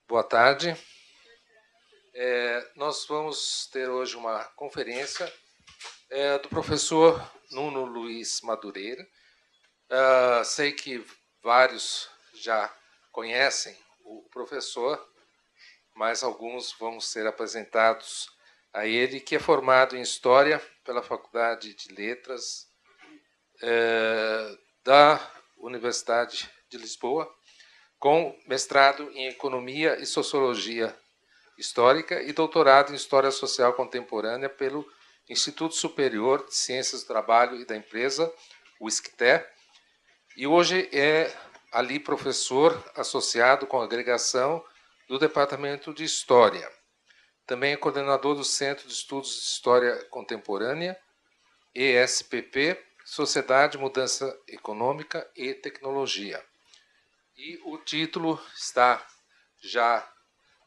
Boa tarde. Nós vamos ter hoje uma conferência do professor Nuno Luiz Madureira. Sei que vários já conhecem o professor, mas alguns vão ser apresentados a ele, que é formado em História pela Faculdade de Letras da Universidade de Lisboa, com mestrado em Economia e Sociologia Histórica e doutorado em História Social Contemporânea pelo Instituto Superior de Ciências do Trabalho e da Empresa, o ISCTE, e hoje é ali professor associado com agregação do Departamento de História. Também é coordenador do Centro de Estudos de História Contemporânea, ESPP, Sociedade, Mudança Econômica e Tecnologia. E o título está já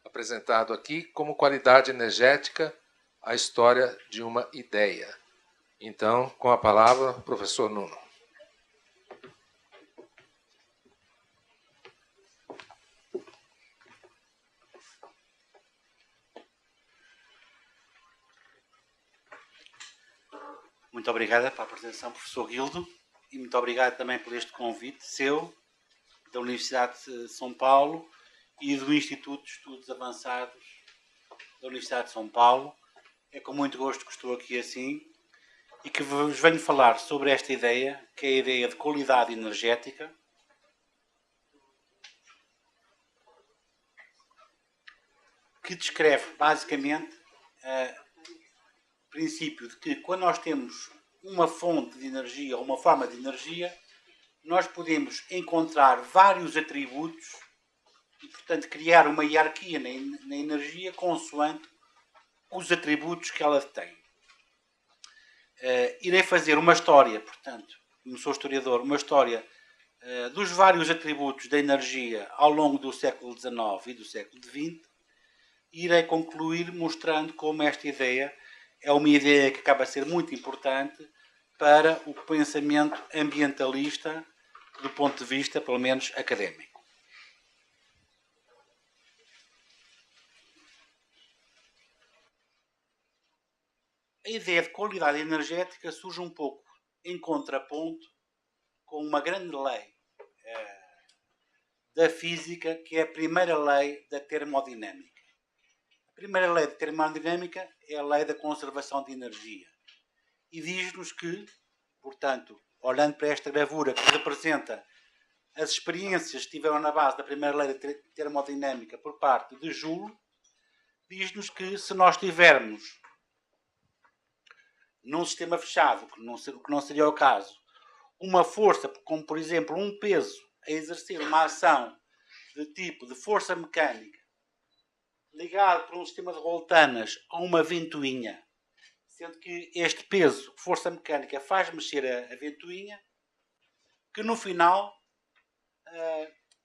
apresentado aqui como Qualidade Energética, a História de uma Ideia. Então, com a palavra, professor Nuno. Muito obrigada pela apresentação, professor Guildo, e muito obrigado também por este convite seu, da Universidade de São Paulo e do Instituto de Estudos Avançados da Universidade de São Paulo. É com muito gosto que estou aqui assim e que vos venho falar sobre esta ideia, que é a ideia de qualidade energética, que descreve basicamente o princípio de que quando nós temos uma fonte de energia ou uma forma de energia, nós podemos encontrar vários atributos e, portanto, criar uma hierarquia na energia consoante os atributos que ela tem. Irei fazer uma história, portanto, como sou historiador, uma história dos vários atributos da energia ao longo do século XIX e do século XX, e irei concluir mostrando como esta ideia é uma ideia que acaba a ser muito importante para o pensamento ambientalista do ponto de vista, pelo menos, académico. A ideia de qualidade energética surge um pouco em contraponto com uma grande lei da física, que é a primeira lei da termodinâmica. A primeira lei da termodinâmica é a lei da conservação de energia. E diz-nos que, portanto, olhando para esta gravura que representa as experiências que estiveram na base da primeira lei da termodinâmica por parte de Joule, diz-nos que se nós tivermos num sistema fechado, que não seria o caso, uma força, como por exemplo um peso, a exercer uma ação de tipo de força mecânica ligado por um sistema de voltanas a uma ventoinha, sendo que este peso, força mecânica, faz mexer a ventoinha, que no final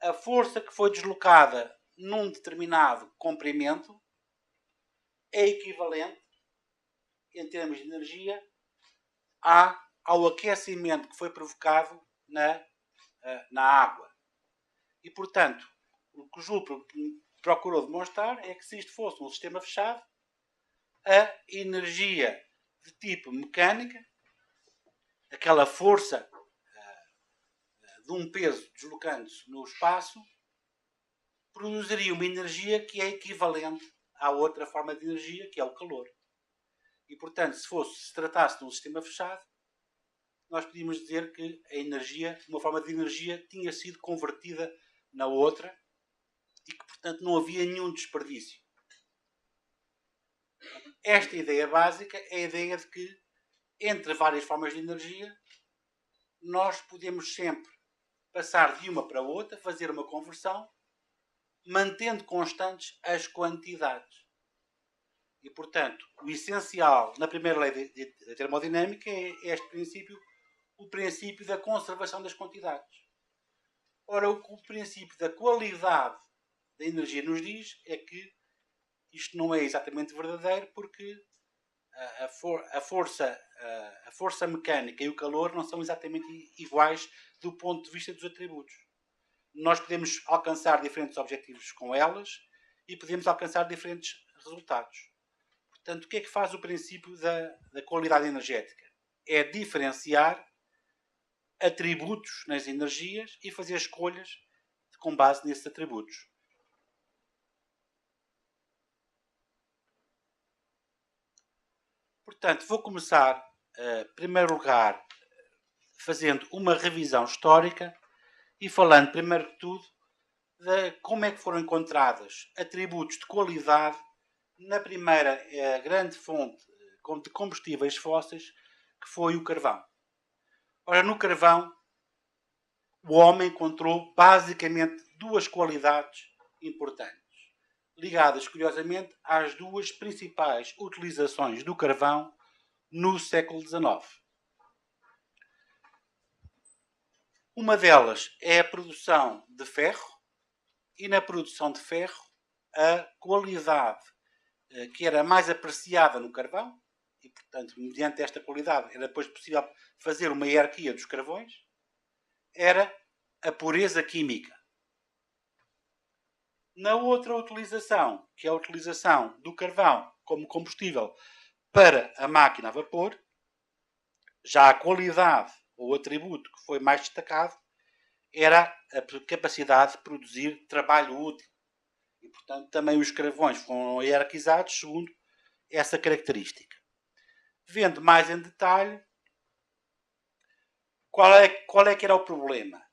a força que foi deslocada num determinado comprimento é equivalente, em termos de energia, ao aquecimento que foi provocado na água. E, portanto, o que o Joule procurou demonstrar é que se isto fosse um sistema fechado, a energia de tipo mecânica, aquela força de um peso deslocando-se no espaço, produziria uma energia que é equivalente à outra forma de energia, que é o calor. E, portanto, se tratasse de um sistema fechado, nós podíamos dizer que a energia, uma forma de energia, tinha sido convertida na outra e que, portanto, não havia nenhum desperdício. Esta ideia básica é a ideia de que, entre várias formas de energia, nós podemos sempre passar de uma para outra, fazer uma conversão, mantendo constantes as quantidades. E, portanto, o essencial na primeira lei da termodinâmica é este princípio, o princípio da conservação das quantidades. Ora, o que o princípio da qualidade da energia nos diz é que isto não é exatamente verdadeiro, porque a força mecânica e o calor não são exatamente iguais do ponto de vista dos atributos. Nós podemos alcançar diferentes objetivos com elas e podemos alcançar diferentes resultados. Portanto, o que é que faz o princípio da qualidade energética? É diferenciar atributos nas energias e fazer escolhas com base nesses atributos. Portanto, vou começar, em primeiro lugar, fazendo uma revisão histórica e falando, primeiro de tudo, de como é que foram encontrados atributos de qualidade na primeira grande fonte de combustíveis fósseis, que foi o carvão. Ora, no carvão, o homem encontrou basicamente duas qualidades importantes, ligadas, curiosamente, às duas principais utilizações do carvão no século XIX. Uma delas é a produção de ferro, e na produção de ferro, a qualidade que era mais apreciada no carvão, e portanto, mediante esta qualidade, era depois possível fazer uma hierarquia dos carvões, era a pureza química. Na outra utilização, que é a utilização do carvão como combustível para a máquina a vapor, já a qualidade ou atributo que foi mais destacado era a capacidade de produzir trabalho útil. E, portanto, também os carvões foram hierarquizados segundo essa característica. Vendo mais em detalhe, qual é que era o problema?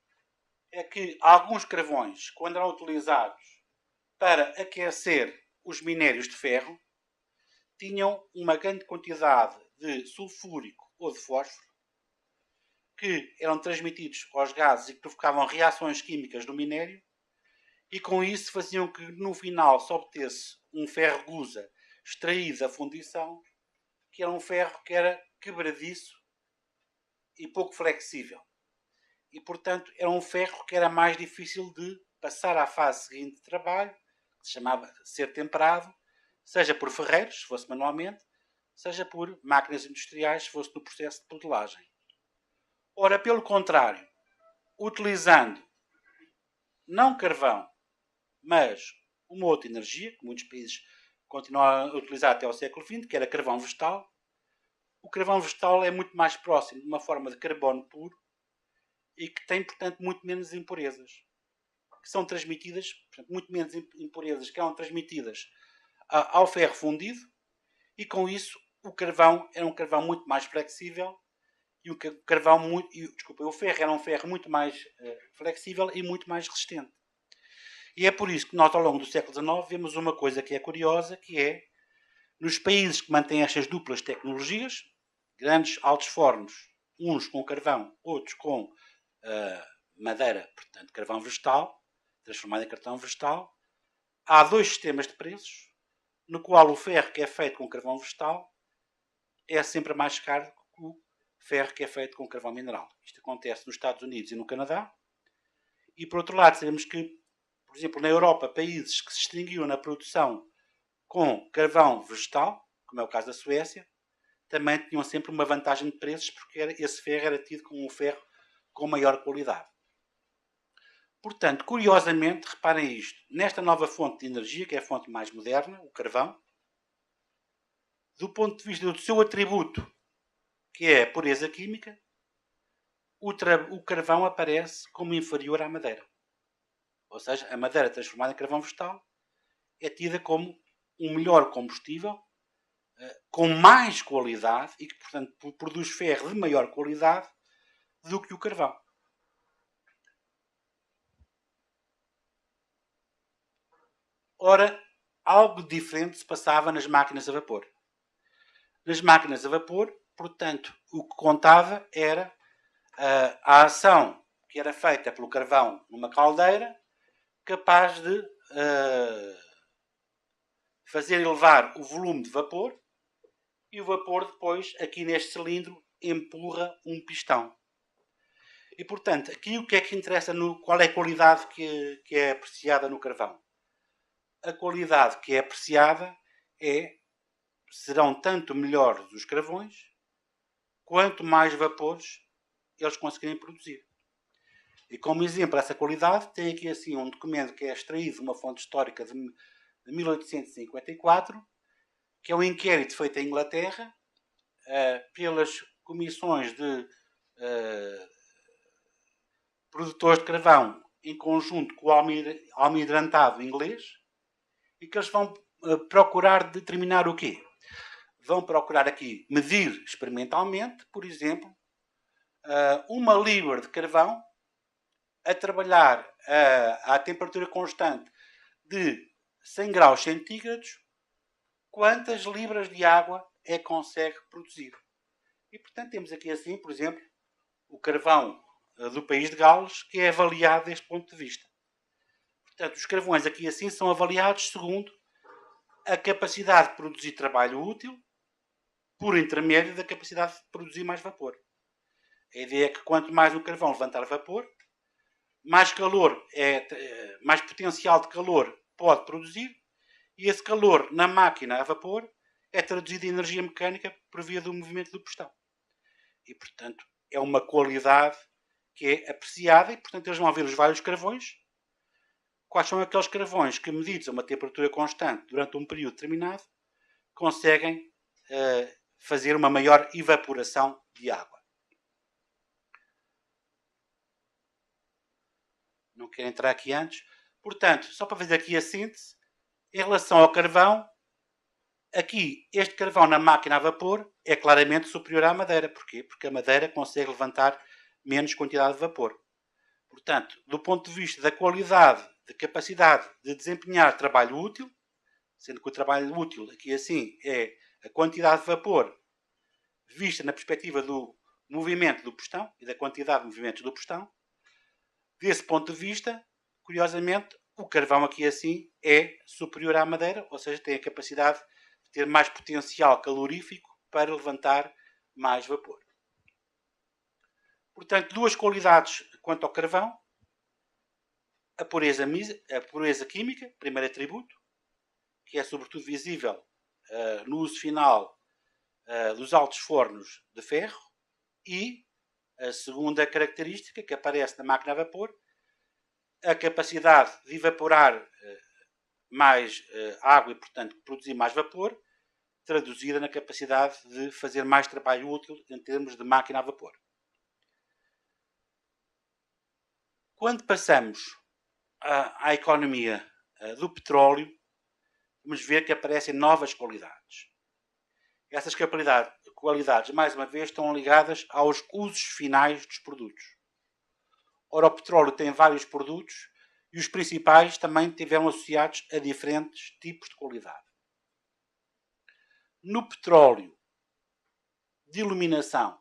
É que alguns carvões, quando eram utilizados para aquecer os minérios de ferro, tinham uma grande quantidade de sulfúrico ou de fósforo, que eram transmitidos aos gases e que provocavam reações químicas do minério, e com isso faziam que no final se obtesse um ferro gusa extraído da fundição, que era um ferro que era quebradiço e pouco flexível. E, portanto, era um ferro que era mais difícil de passar à fase seguinte de trabalho, que se chamava ser temperado, seja por ferreiros, se fosse manualmente, seja por máquinas industriais, se fosse no processo de modelagem. Ora, pelo contrário, utilizando não carvão, mas uma outra energia, que muitos países continuam a utilizar até ao século XX, que era carvão vegetal. O carvão vegetal é muito mais próximo de uma forma de carbono puro e que tem, portanto, muito menos impurezas, que são transmitidas, portanto, muito menos impurezas que eram transmitidas ao ferro fundido, e com isso o carvão era um carvão muito mais flexível e o ferro era um ferro muito mais flexível e muito mais resistente. E é por isso que nós, ao longo do século XIX, vemos uma coisa que é curiosa, que é, nos países que mantêm estas duplas tecnologias, grandes altos fornos, uns com carvão, outros com madeira, portanto, carvão vegetal, transformado em carvão vegetal, há dois sistemas de preços, no qual o ferro que é feito com carvão vegetal é sempre mais caro que o ferro que é feito com carvão mineral. Isto acontece nos Estados Unidos e no Canadá. E, por outro lado, sabemos que, por exemplo, na Europa, países que se distinguiam na produção com carvão vegetal, como é o caso da Suécia, também tinham sempre uma vantagem de preços, porque esse ferro era tido como um ferro com maior qualidade. Portanto, curiosamente, reparem isto, nesta nova fonte de energia, que é a fonte mais moderna, o carvão, do ponto de vista do seu atributo, que é a pureza química, o carvão aparece como inferior à madeira. Ou seja, a madeira transformada em carvão vegetal é tida como um melhor combustível, com mais qualidade e que, portanto, produz ferro de maior qualidade do que o carvão. Ora, algo diferente se passava nas máquinas a vapor. Nas máquinas a vapor, portanto, o que contava era a ação que era feita pelo carvão numa caldeira, capaz de fazer elevar o volume de vapor, e o vapor depois, aqui neste cilindro, empurra um pistão. E, portanto, aqui o que é que interessa, qual é a qualidade que é apreciada no carvão? A qualidade que é apreciada serão tanto melhores os carvões, quanto mais vapores eles conseguirem produzir. E como exemplo essa qualidade, tem aqui assim um documento que é extraído de uma fonte histórica de 1854, que é um inquérito feito em Inglaterra pelas comissões de produtores de carvão em conjunto com o almirantado inglês, e que eles vão procurar determinar o quê? Vão procurar aqui medir experimentalmente, por exemplo, uma libra de carvão a trabalhar à temperatura constante de 100 graus centígrados, quantas libras de água é que consegue produzir. E, portanto, temos aqui assim, por exemplo, o carvão do país de Gales, que é avaliado deste ponto de vista. Portanto, os carvões aqui assim são avaliados segundo a capacidade de produzir trabalho útil por intermédio da capacidade de produzir mais vapor. A ideia é que quanto mais o carvão levantar vapor, mais calor, mais potencial de calor pode produzir, e esse calor na máquina a vapor é traduzido em energia mecânica por via do movimento do pistão. E, portanto, é uma qualidade que é apreciada, e, portanto, eles vão ver os vários carvões. Quais são aqueles carvões que, medidos a uma temperatura constante durante um período determinado, conseguem fazer uma maior evaporação de água. Não quero entrar aqui antes. Portanto, só para fazer aqui a síntese, em relação ao carvão, aqui, este carvão na máquina a vapor é claramente superior à madeira. Porquê? Porque a madeira consegue levantar menos quantidade de vapor. Portanto, do ponto de vista da qualidade, da capacidade de desempenhar trabalho útil, sendo que o trabalho útil aqui assim é a quantidade de vapor vista na perspectiva do movimento do pistão e da quantidade de movimentos do pistão, desse ponto de vista, curiosamente, o carvão aqui assim é superior à madeira, ou seja, tem a capacidade de ter mais potencial calorífico para levantar mais vapor. Portanto, duas qualidades quanto ao carvão: a pureza química, primeiro atributo, que é sobretudo visível no uso final dos altos fornos de ferro, e a segunda característica que aparece na máquina a vapor, a capacidade de evaporar mais água e, portanto, produzir mais vapor, traduzida na capacidade de fazer mais trabalho útil em termos de máquina a vapor. Quando passamos à economia do petróleo, vamos ver que aparecem novas qualidades. Essas qualidades, mais uma vez, estão ligadas aos usos finais dos produtos. Ora, o petróleo tem vários produtos e os principais também estiveram associados a diferentes tipos de qualidade. No petróleo de iluminação,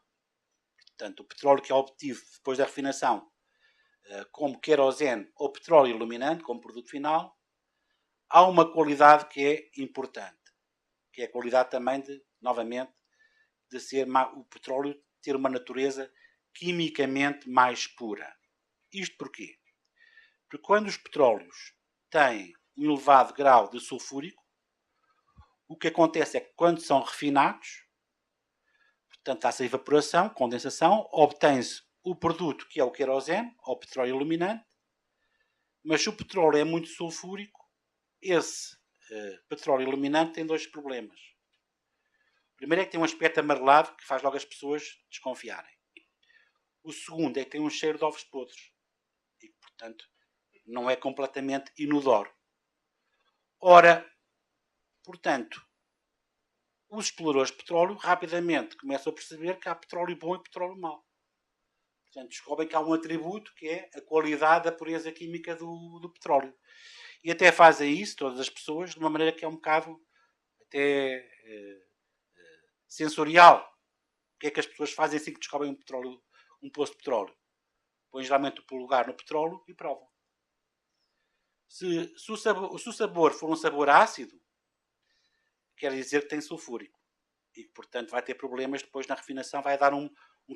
portanto, o petróleo que é obtido depois da refinação, como querosene ou petróleo iluminante, como produto final, há uma qualidade que é importante, que é a qualidade também de ser o petróleo ter uma natureza quimicamente mais pura. Isto porquê? Porque quando os petróleos têm um elevado grau de sulfúrico, o que acontece é que quando são refinados, portanto há-se evaporação, condensação, obtém-se o produto que é o querosene, ou petróleo iluminante, mas se o petróleo é muito sulfúrico, esse petróleo iluminante tem dois problemas. O primeiro é que tem um aspecto amarelado que faz logo as pessoas desconfiarem. O segundo é que tem um cheiro de ovos podres e, portanto, não é completamente inodoro. Ora, portanto, os exploradores de petróleo rapidamente começam a perceber que há petróleo bom e petróleo mau. Portanto, descobrem que há um atributo que é a qualidade da pureza química do petróleo. E até fazem isso, todas as pessoas, de uma maneira que é um bocado até sensorial. O que é que as pessoas fazem assim que descobrem um poço de petróleo? Põem geralmente o polegar no petróleo e provam. Se o sabor for um sabor ácido, quer dizer que tem sulfúrico. E, portanto, vai ter problemas depois na refinação, vai dar um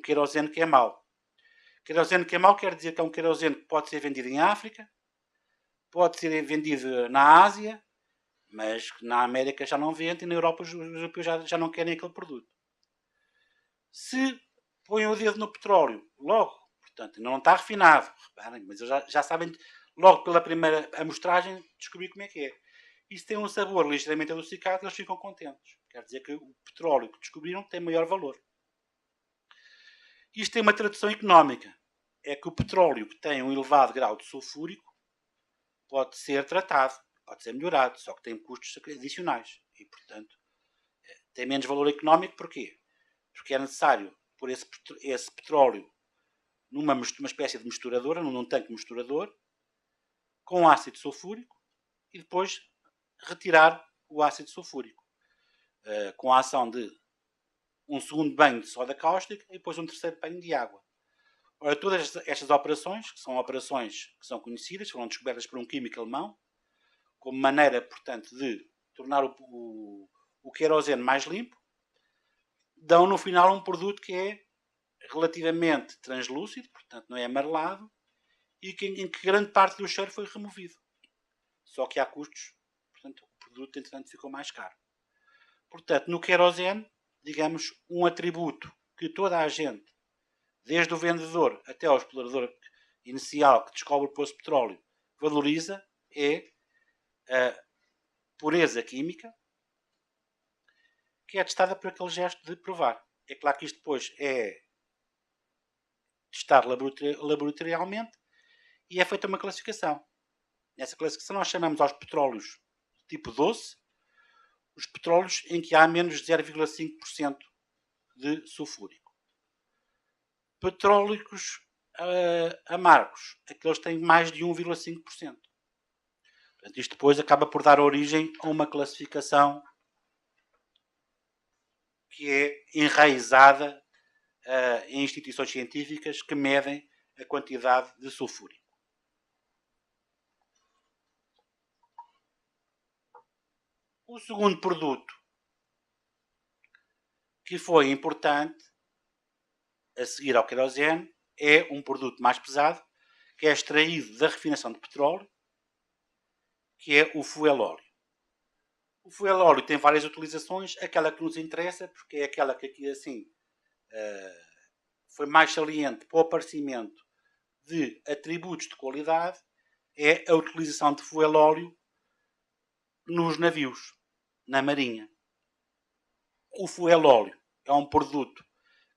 querosene que é mau. Querosene que é mau quer dizer que é um querosene que pode ser vendido em África, pode ser vendido na Ásia, mas que na América já não vende e na Europa os europeus já não querem aquele produto. Se põem o dedo no petróleo, logo, portanto, não está refinado, reparem, mas já sabem, logo pela primeira amostragem, descobrir como é que é. e se tem um sabor ligeiramente adocicado, eles ficam contentes. Quer dizer que o petróleo que descobriram tem maior valor. Isto tem uma tradução económica. É que o petróleo que tem um elevado grau de sulfúrico pode ser tratado, pode ser melhorado, só que tem custos adicionais. E, portanto, tem menos valor económico. Porquê? Porque é necessário pôr esse petróleo numa espécie de misturadora, num tanque misturador, com ácido sulfúrico, e depois retirar o ácido sulfúrico, com a ação de um segundo banho de soda cáustica e depois um terceiro banho de água. Ora, todas estas operações, que são operações que são conhecidas, foram descobertas por um químico alemão, como maneira, portanto, de tornar o querosene mais limpo, dão no final um produto que é relativamente translúcido, portanto não é amarelado, e em que grande parte do cheiro foi removido. Só que há custos, portanto o produto entretanto ficou mais caro. Portanto, no querosene, digamos, um atributo que toda a gente, desde o vendedor até ao explorador inicial que descobre o poço de petróleo, valoriza, é a pureza química, que é testada por aquele gesto de provar. É claro que isto depois é testado laboratorialmente e é feita uma classificação. Nessa classificação nós chamamos aos petróleos tipo doce, os petróleos em que há menos de 0,5% de sulfúrico. Petrólicos amargos, aqueles têm mais de 1,5%. Portanto, isto depois acaba por dar origem a uma classificação que é enraizada em instituições científicas que medem a quantidade de sulfúrico. O segundo produto que foi importante a seguir ao querosene é um produto mais pesado, que é extraído da refinação de petróleo, que é o fuel óleo. O fuel óleo tem várias utilizações, aquela que nos interessa, porque é aquela que aqui assim foi mais saliente para o aparecimento de atributos de qualidade, é a utilização de fuel óleo nos navios, na marinha. O fuel óleo é um produto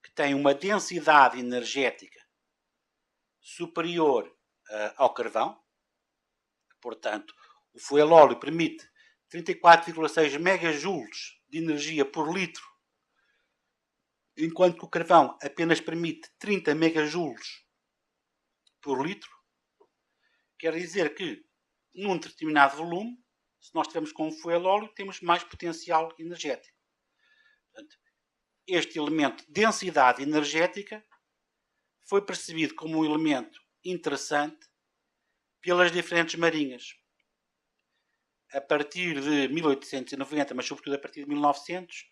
que tem uma densidade energética superior ao carvão. Portanto, o fuel óleo permite 34,6 megajoules de energia por litro, enquanto que o carvão apenas permite 30 megajoules por litro. Quer dizer que, num determinado volume, se nós estivermos com um fuel óleo, temos mais potencial energético. Portanto, este elemento de densidade energética foi percebido como um elemento interessante pelas diferentes marinhas. A partir de 1890, mas sobretudo a partir de 1900,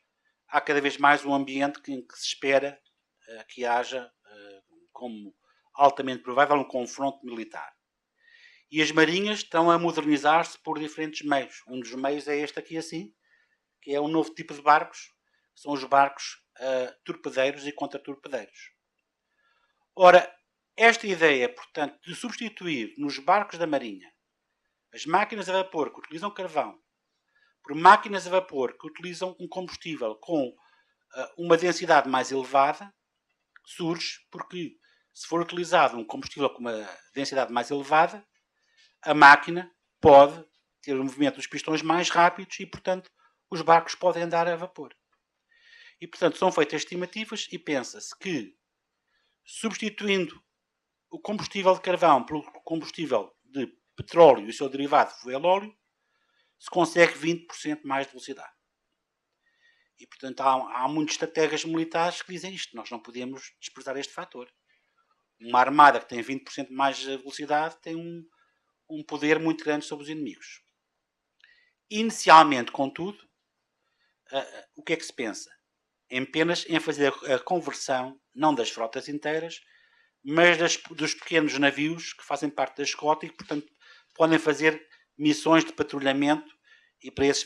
há cada vez mais um ambiente em que se espera que haja, como altamente provável, um confronto militar. E as marinhas estão a modernizar-se por diferentes meios. Um dos meios é este aqui assim, que é um novo tipo de barcos, que são os barcos torpedeiros e contra-torpedeiros. Ora, esta ideia, portanto, de substituir nos barcos da marinha as máquinas a vapor que utilizam carvão por máquinas a vapor que utilizam um combustível com uma densidade mais elevada, surge porque, se for utilizado um combustível com uma densidade mais elevada, a máquina pode ter o movimento dos pistões mais rápidos e, portanto, os barcos podem andar a vapor. E, portanto, são feitas estimativas e pensa-se que, substituindo o combustível de carvão pelo combustível de petróleo e o seu derivado, fuel óleo, se consegue 20% mais de velocidade. E, portanto, há muitos estrategas militares que dizem isto. Nós não podemos desprezar este fator. Uma armada que tem 20% mais velocidade tem um poder muito grande sobre os inimigos. Inicialmente, contudo, o que é que se pensa? Apenas em fazer a conversão, não das frotas inteiras, mas dos pequenos navios que fazem parte da escota e que, portanto, podem fazer missões de patrulhamento, e para esses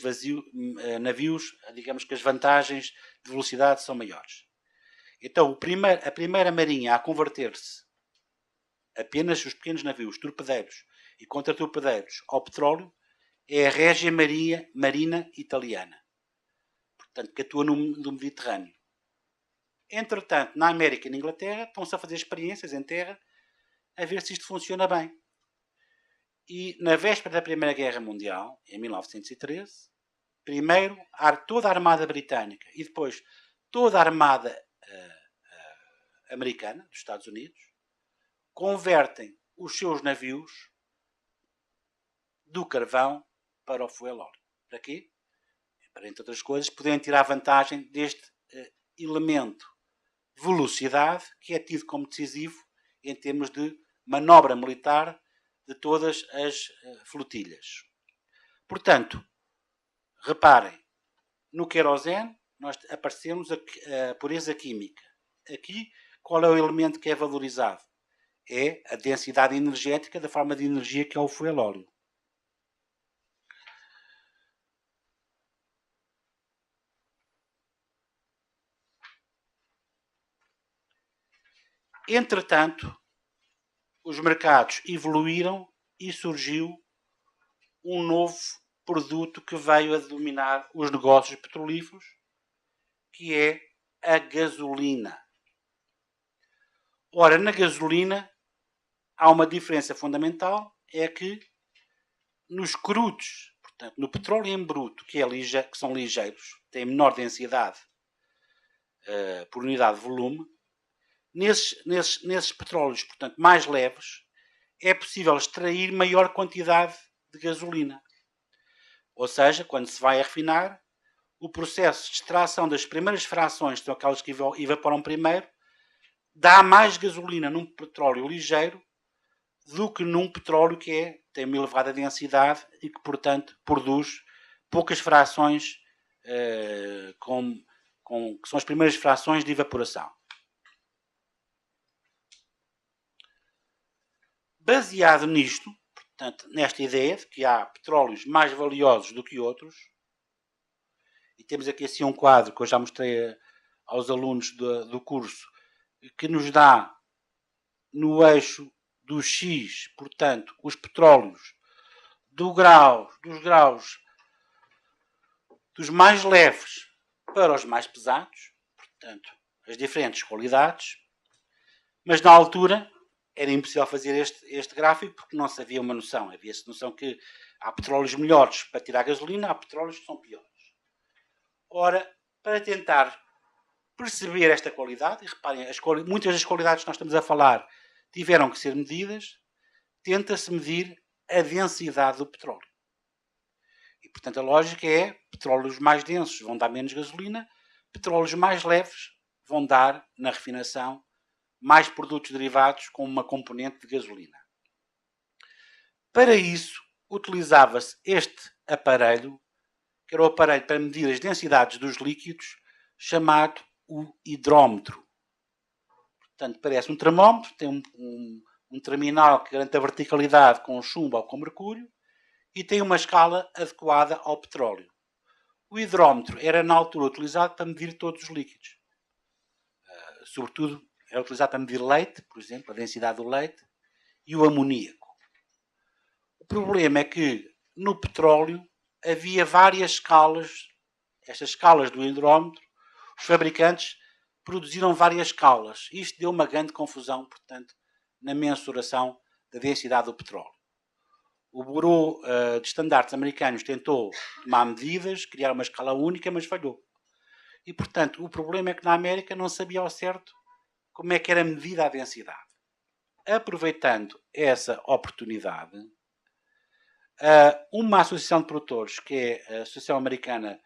navios, digamos que as vantagens de velocidade são maiores. Então, a primeira marinha a converter-se apenas os pequenos navios torpedeiros e contra-torpedeiros ao petróleo é a Regia Marina Italiana, portanto, que atua no Mediterrâneo. Entretanto, na América e na Inglaterra, estão-se a fazer experiências em terra a ver se isto funciona bem. E na véspera da Primeira Guerra Mundial, em 1913, primeiro toda a Armada Britânica e depois toda a Armada Americana, dos Estados Unidos, convertem os seus navios do carvão para o fuel óleo. Para quê? Para, entre outras coisas, poderem tirar vantagem deste elemento velocidade que é tido como decisivo em termos de manobra militar de todas as flotilhas. Portanto, reparem, no querosene nós aparecemos a pureza química. Aqui, qual é o elemento que é valorizado? É a densidade energética da forma de energia que é o fuel óleo. Entretanto, os mercados evoluíram e surgiu um novo produto que veio a dominar os negócios petrolíferos, que é a gasolina. Ora, na gasolina há uma diferença fundamental, é que nos crudos, portanto, no petróleo em bruto, que são ligeiros, têm menor densidade por unidade de volume, nesses petróleos, portanto, mais leves, é possível extrair maior quantidade de gasolina. Ou seja, quando se vai a refinar, o processo de extração das primeiras frações, que são aquelas que evaporam primeiro, dá mais gasolina num petróleo ligeiro do que num petróleo que tem uma elevada densidade e que, portanto, produz poucas frações, que são as primeiras frações de evaporação. Baseado nisto, portanto, nesta ideia de que há petróleos mais valiosos do que outros, e temos aqui assim um quadro que eu já mostrei aos alunos do curso, que nos dá no eixo do X, portanto, os petróleos dos graus dos mais leves para os mais pesados, portanto, as diferentes qualidades, mas na altura era impossível fazer este gráfico porque não se havia uma noção. Havia-se noção que há petróleos melhores para tirar gasolina, há petróleos que são piores. Ora, para tentar perceber esta qualidade, e reparem, muitas das qualidades que nós estamos a falar tiveram que ser medidas, tenta-se medir a densidade do petróleo. E, portanto, a lógica é, petróleos mais densos vão dar menos gasolina, petróleos mais leves vão dar, na refinação, mais produtos derivados com uma componente de gasolina. Para isso, utilizava-se este aparelho, que era o aparelho para medir as densidades dos líquidos, chamado o hidrómetro. Portanto, parece um termómetro, tem um terminal que garante a verticalidade com chumbo ou com mercúrio e tem uma escala adequada ao petróleo. O hidrómetro era, na altura, utilizado para medir todos os líquidos. Sobretudo, era utilizado para medir leite, por exemplo, a densidade do leite, e o amoníaco. O problema é que, no petróleo, havia várias escalas. Estas escalas do hidrómetro, os fabricantes produziram várias escalas. Isto deu uma grande confusão, portanto, na mensuração da densidade do petróleo. O Bureau de Estandartes americanos tentou tomar medidas, criar uma escala única, mas falhou. E, portanto, o problema é que na América não sabia ao certo como é que era medida a densidade. Aproveitando essa oportunidade, uma associação de produtores, que é a Associação Americana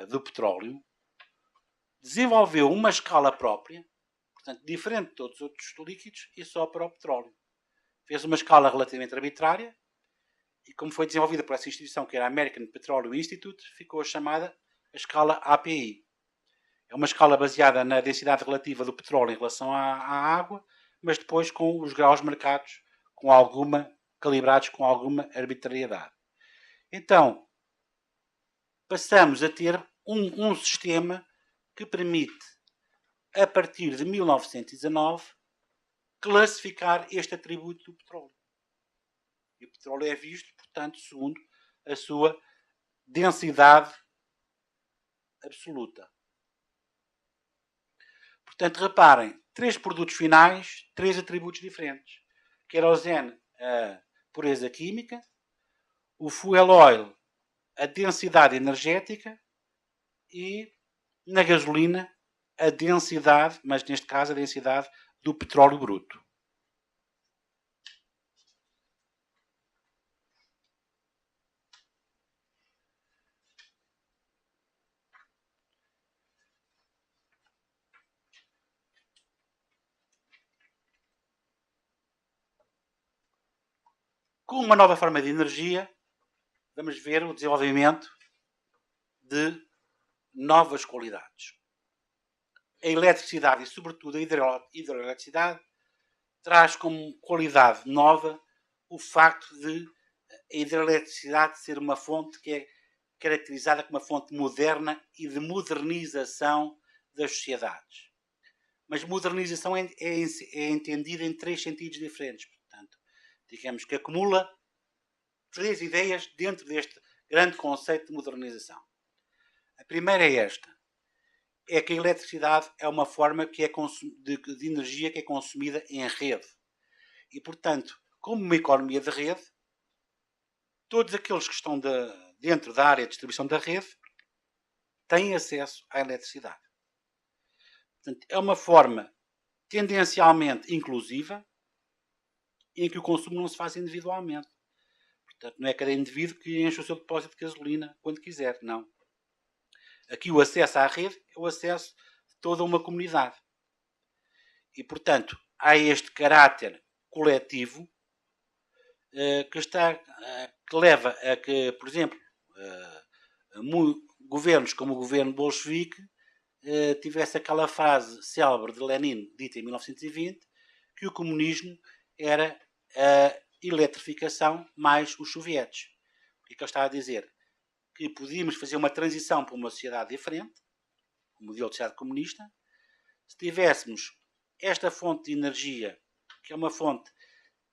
do Petróleo, desenvolveu uma escala própria, portanto, diferente de todos os outros líquidos, e só para o petróleo. Fez uma escala relativamente arbitrária, e como foi desenvolvida por essa instituição, que era a American Petroleum Institute, ficou chamada a escala API. É uma escala baseada na densidade relativa do petróleo em relação à água, mas depois com os graus marcados, calibrados com alguma arbitrariedade. Então, passamos a ter um sistema que permite, a partir de 1919, classificar este atributo do petróleo. E o petróleo é visto, portanto, segundo a sua densidade absoluta. Portanto, reparem, 3 produtos finais, 3 atributos diferentes. Querosene, a pureza química, o fuel oil, a densidade energética e na gasolina a densidade, mas neste caso a densidade do petróleo bruto. Com uma nova forma de energia, vamos ver o desenvolvimento de novas qualidades. A eletricidade e, sobretudo, a hidroeletricidade traz como qualidade nova o facto de a hidroeletricidade ser uma fonte que é caracterizada como uma fonte moderna e de modernização das sociedades. Mas modernização é entendida em 3 sentidos diferentes. Portanto, digamos que acumula 3 ideias dentro deste grande conceito de modernização. A primeira é esta. É que a eletricidade é uma forma que é de energia que é consumida em rede. E, portanto, como uma economia de rede, todos aqueles que estão dentro da área de distribuição da rede têm acesso à eletricidade. Portanto, é uma forma tendencialmente inclusiva em que o consumo não se faz individualmente. Portanto, não é cada indivíduo que enche o seu depósito de gasolina quando quiser, não. Aqui o acesso à rede é o acesso de toda uma comunidade. E, portanto, há este caráter coletivo que leva a que, por exemplo, governos como o governo bolchevique tivesse aquela frase célebre de Lenin, dita em 1920, que o comunismo era a eletrificação mais os sovietes. O que é que ele estava a dizer? Que podíamos fazer uma transição para uma sociedade diferente, um modelo de sociedade comunista, se tivéssemos esta fonte de energia, que é uma fonte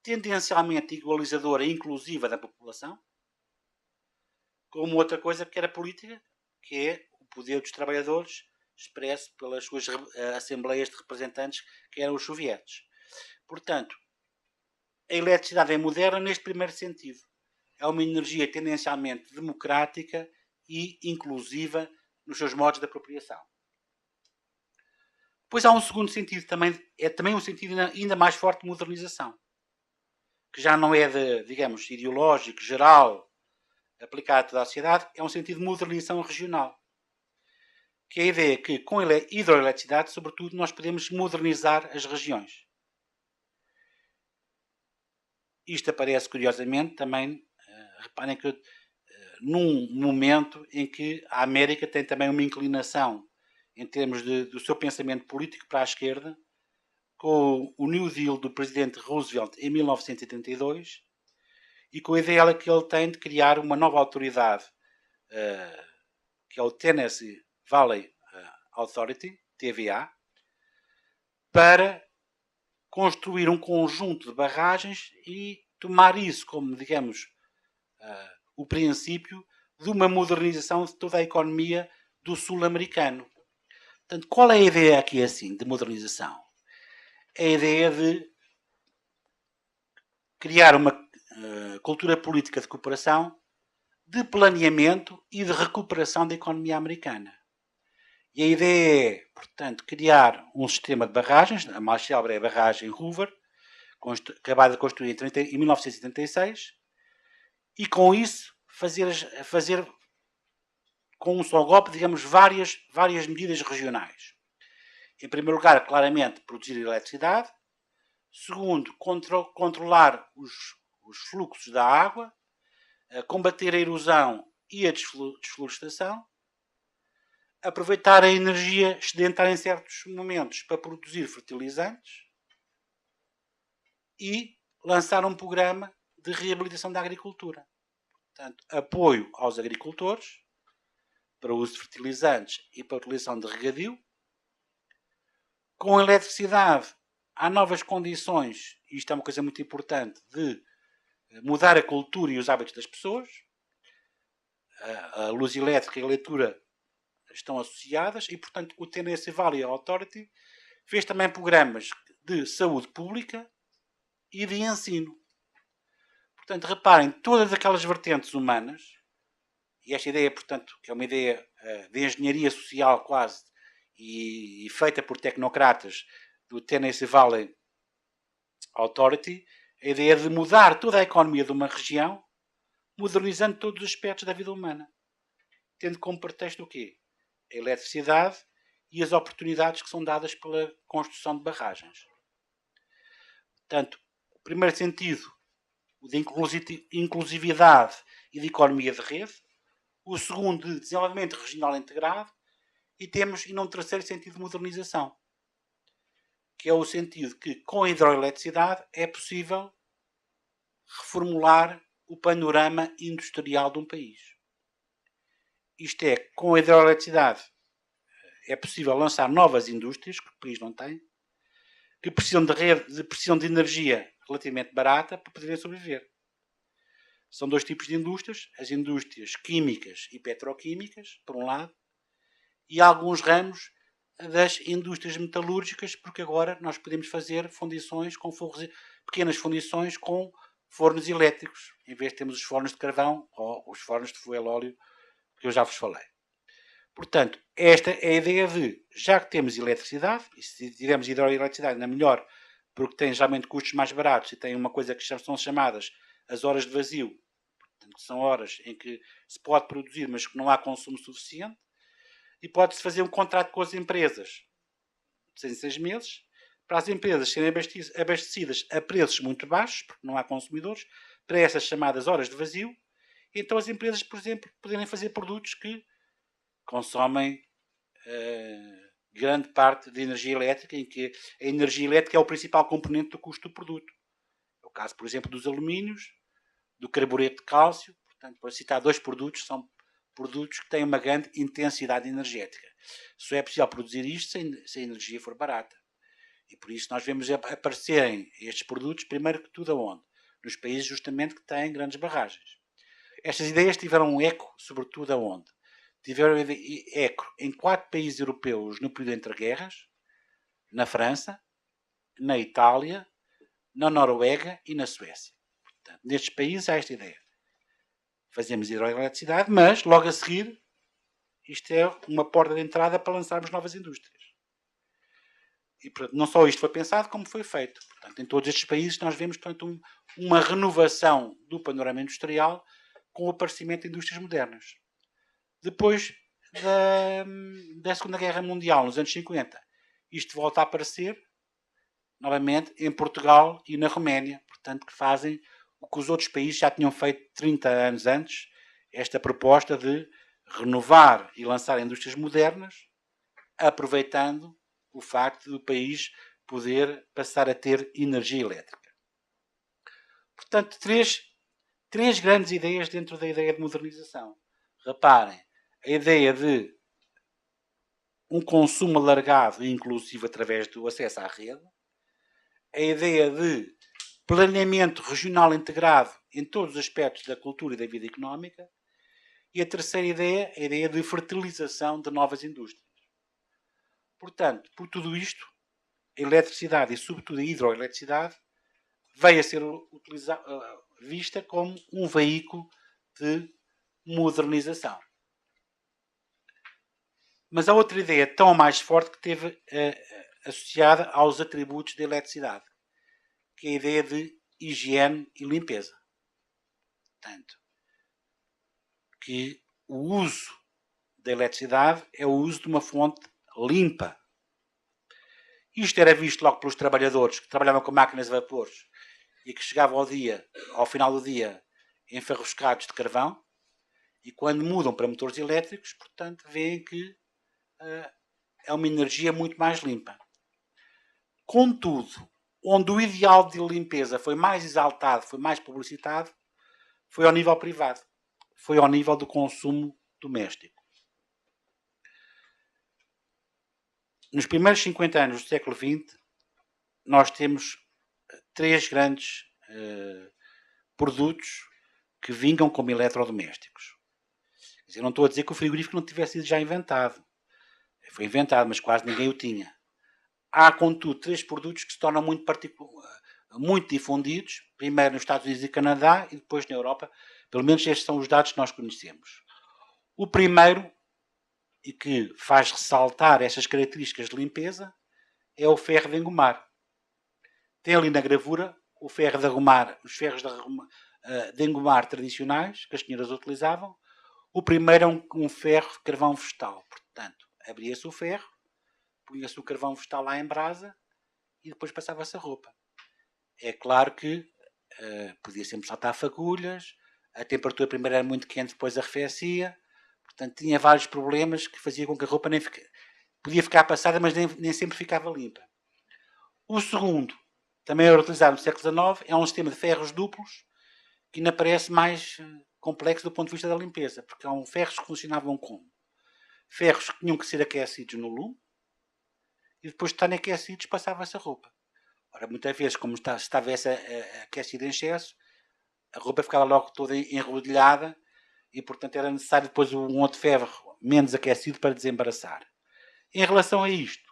tendencialmente igualizadora e inclusiva da população, como outra coisa que era política, que é o poder dos trabalhadores expresso pelas suas assembleias de representantes, que eram os sovietes. Portanto, a eletricidade é moderna neste primeiro sentido. É uma energia tendencialmente democrática e inclusiva nos seus modos de apropriação. Depois há um segundo sentido, é também um sentido ainda mais forte de modernização, que já não é de, digamos, ideológico, geral, aplicado a toda a sociedade, é um sentido de modernização regional. Que é a ideia que com a hidroeletricidade, sobretudo, nós podemos modernizar as regiões. Isto aparece, curiosamente, também, reparem que num momento em que a América tem também uma inclinação em termos do seu pensamento político para a esquerda, com o New Deal do presidente Roosevelt em 1982 e com a ideia que ele tem de criar uma nova autoridade, que é o Tennessee Valley Authority, TVA, para construir um conjunto de barragens e tomar isso como, digamos, o princípio de uma modernização de toda a economia do sul-americano. Portanto, qual é a ideia aqui assim de modernização? É a ideia de criar uma cultura política de cooperação, de planeamento e de recuperação da economia americana. E a ideia é, portanto, criar um sistema de barragens, a mais célebre é a barragem Hoover, acabada de construir em 1976, e com isso fazer com um só golpe, digamos, várias medidas regionais. Em primeiro lugar, claramente, produzir eletricidade. Segundo, controlar os fluxos da água, combater a erosão e a desflorestação, aproveitar a energia excedentária em certos momentos para produzir fertilizantes e lançar um programa de reabilitação da agricultura. Portanto, apoio aos agricultores para o uso de fertilizantes e para a utilização de regadio. Com a eletricidade, há novas condições, e isto é uma coisa muito importante, de mudar a cultura e os hábitos das pessoas. a luz elétrica e a leitura estão associadas e, portanto, o Tennessee Valley Authority fez também programas de saúde pública e de ensino. Portanto, reparem, todas aquelas vertentes humanas, e esta ideia, portanto, que é uma ideia de engenharia social quase, e feita por tecnocratas do Tennessee Valley Authority, a ideia de mudar toda a economia de uma região, modernizando todos os aspectos da vida humana. Tendo como pretexto o quê? A eletricidade e as oportunidades que são dadas pela construção de barragens. Portanto, o primeiro sentido, o de inclusividade e de economia de rede. O segundo, de desenvolvimento regional integrado. E temos, e num terceiro sentido, de modernização. Que é o sentido que, com a hidroeletricidade, é possível reformular o panorama industrial de um país. Isto é, com a hidroeletricidade é possível lançar novas indústrias, que o país não tem, que precisam de energia relativamente barata para poderem sobreviver. São dois tipos de indústrias, as indústrias químicas e petroquímicas, por um lado, e alguns ramos das indústrias metalúrgicas, porque agora nós podemos fazer fundições com pequenas fundições com fornos elétricos, em vez de termos os fornos de carvão ou os fornos de fuel óleo, que eu já vos falei. Portanto, esta é a ideia de, já que temos eletricidade, e se tivermos hidroeletricidade ainda melhor, porque tem geralmente custos mais baratos e tem uma coisa que são chamadas as horas de vazio, portanto, que são horas em que se pode produzir, mas que não há consumo suficiente, e pode-se fazer um contrato com as empresas de 6 meses, para as empresas serem abastecidas a preços muito baixos, porque não há consumidores, para essas chamadas horas de vazio. Então as empresas, por exemplo, poderem fazer produtos que consomem grande parte de energia elétrica, em que a energia elétrica é o principal componente do custo do produto. É o caso, por exemplo, dos alumínios, do carbureto de cálcio. Portanto, para citar dois produtos, são produtos que têm uma grande intensidade energética. Só é possível produzir isto se a energia for barata. E por isso nós vemos aparecerem estes produtos, primeiro que tudo, aonde? Nos países justamente que têm grandes barragens. Estas ideias tiveram um eco, sobretudo, aonde? Tiveram eco em 4 países europeus no período entre guerras, na França, na Itália, na Noruega e na Suécia. Portanto, nestes países há esta ideia. Fazemos hidroeletricidade, mas logo a seguir isto é uma porta de entrada para lançarmos novas indústrias. E portanto, não só isto foi pensado, como foi feito. Portanto, em todos estes países nós vemos portanto, uma renovação do panorama industrial com o aparecimento de indústrias modernas. Depois da Segunda Guerra Mundial, nos anos 50, isto volta a aparecer novamente em Portugal e na Roménia. Portanto, que fazem o que os outros países já tinham feito 30 anos antes, esta proposta de renovar e lançar indústrias modernas, aproveitando o facto do país poder passar a ter energia elétrica. Portanto, três grandes ideias dentro da ideia de modernização. Reparem, a ideia de um consumo alargado e inclusivo através do acesso à rede, a ideia de planeamento regional integrado em todos os aspectos da cultura e da vida económica, e a terceira ideia, a ideia de fertilização de novas indústrias. Portanto, por tudo isto, a eletricidade e sobretudo a hidroeletricidade veio a ser vista como um veículo de modernização. Mas há outra ideia tão mais forte que esteve associada aos atributos da eletricidade, que é a ideia de higiene e limpeza. Portanto, que o uso da eletricidade é o uso de uma fonte limpa. Isto era visto logo pelos trabalhadores que trabalhavam com máquinas de vapores e que chegavam ao final do dia, enfarruscados de carvão, e quando mudam para motores elétricos, portanto, veem que é uma energia muito mais limpa. Contudo, onde o ideal de limpeza foi mais exaltado, foi mais publicitado, foi ao nível privado. Foi ao nível do consumo doméstico. Nos primeiros 50 anos do século XX, nós temos 3 grandes produtos que vingam como eletrodomésticos. Eu não estou a dizer que o frigorífico não tivesse sido já inventado. Foi inventado, mas quase ninguém o tinha. Há, contudo, 3 produtos que se tornam muito difundidos, primeiro nos Estados Unidos e Canadá e depois na Europa. Pelo menos estes são os dados que nós conhecemos. O primeiro, e que faz ressaltar estas características de limpeza, é o ferro de engomar. Tem ali na gravura o ferro de engomar, os ferros de engomar tradicionais que as senhoras utilizavam. O primeiro é um ferro de carvão vegetal. Portanto, abria-se o ferro, punha-se o carvão vegetal lá em brasa e depois passava-se a roupa. É claro que podia sempre saltar fagulhas, a temperatura primeiro era muito quente, depois arrefecia. Portanto, tinha vários problemas que faziam com que a roupa podia ficar passada, mas nem sempre ficava limpa. O segundo, também era utilizado no século XIX, é um sistema de ferros duplos que ainda parece mais complexo do ponto de vista da limpeza, porque há ferros que funcionavam como? Ferros que tinham que ser aquecidos no lume e depois de estarem aquecidos passava-se a roupa. Ora, muitas vezes, como se estivesse aquecido em excesso, a roupa ficava logo toda enrodilhada e, portanto, era necessário depois um outro ferro menos aquecido para desembaraçar. Em relação a isto,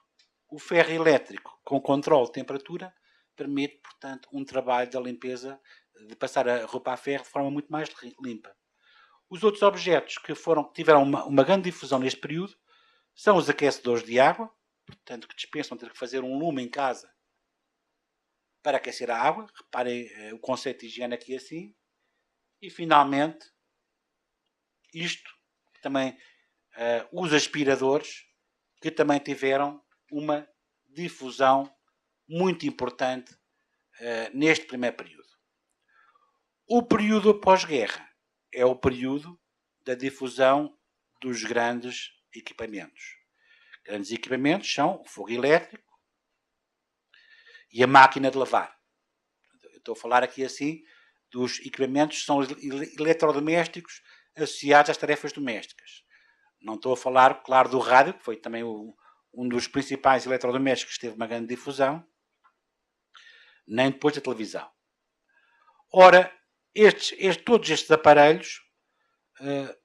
o ferro elétrico com controle de temperatura permite, portanto, um trabalho da limpeza, de passar a roupa a ferro de forma muito mais limpa. Os outros objetos que tiveram uma grande difusão neste período são os aquecedores de água, portanto, que dispensam ter que fazer um lume em casa para aquecer a água. Reparem o conceito de higiene aqui assim. E, finalmente, isto também, os aspiradores, que também tiveram uma difusão muito importante neste primeiro período. O período após-guerra é o período da difusão dos grandes equipamentos. Grandes equipamentos são o fogo elétrico e a máquina de lavar. Eu estou a falar aqui assim dos equipamentos que são eletrodomésticos associados às tarefas domésticas. Não estou a falar, claro, do rádio, que foi também um dos principais eletrodomésticos que teve uma grande difusão, nem depois da televisão. Ora, todos estes aparelhos,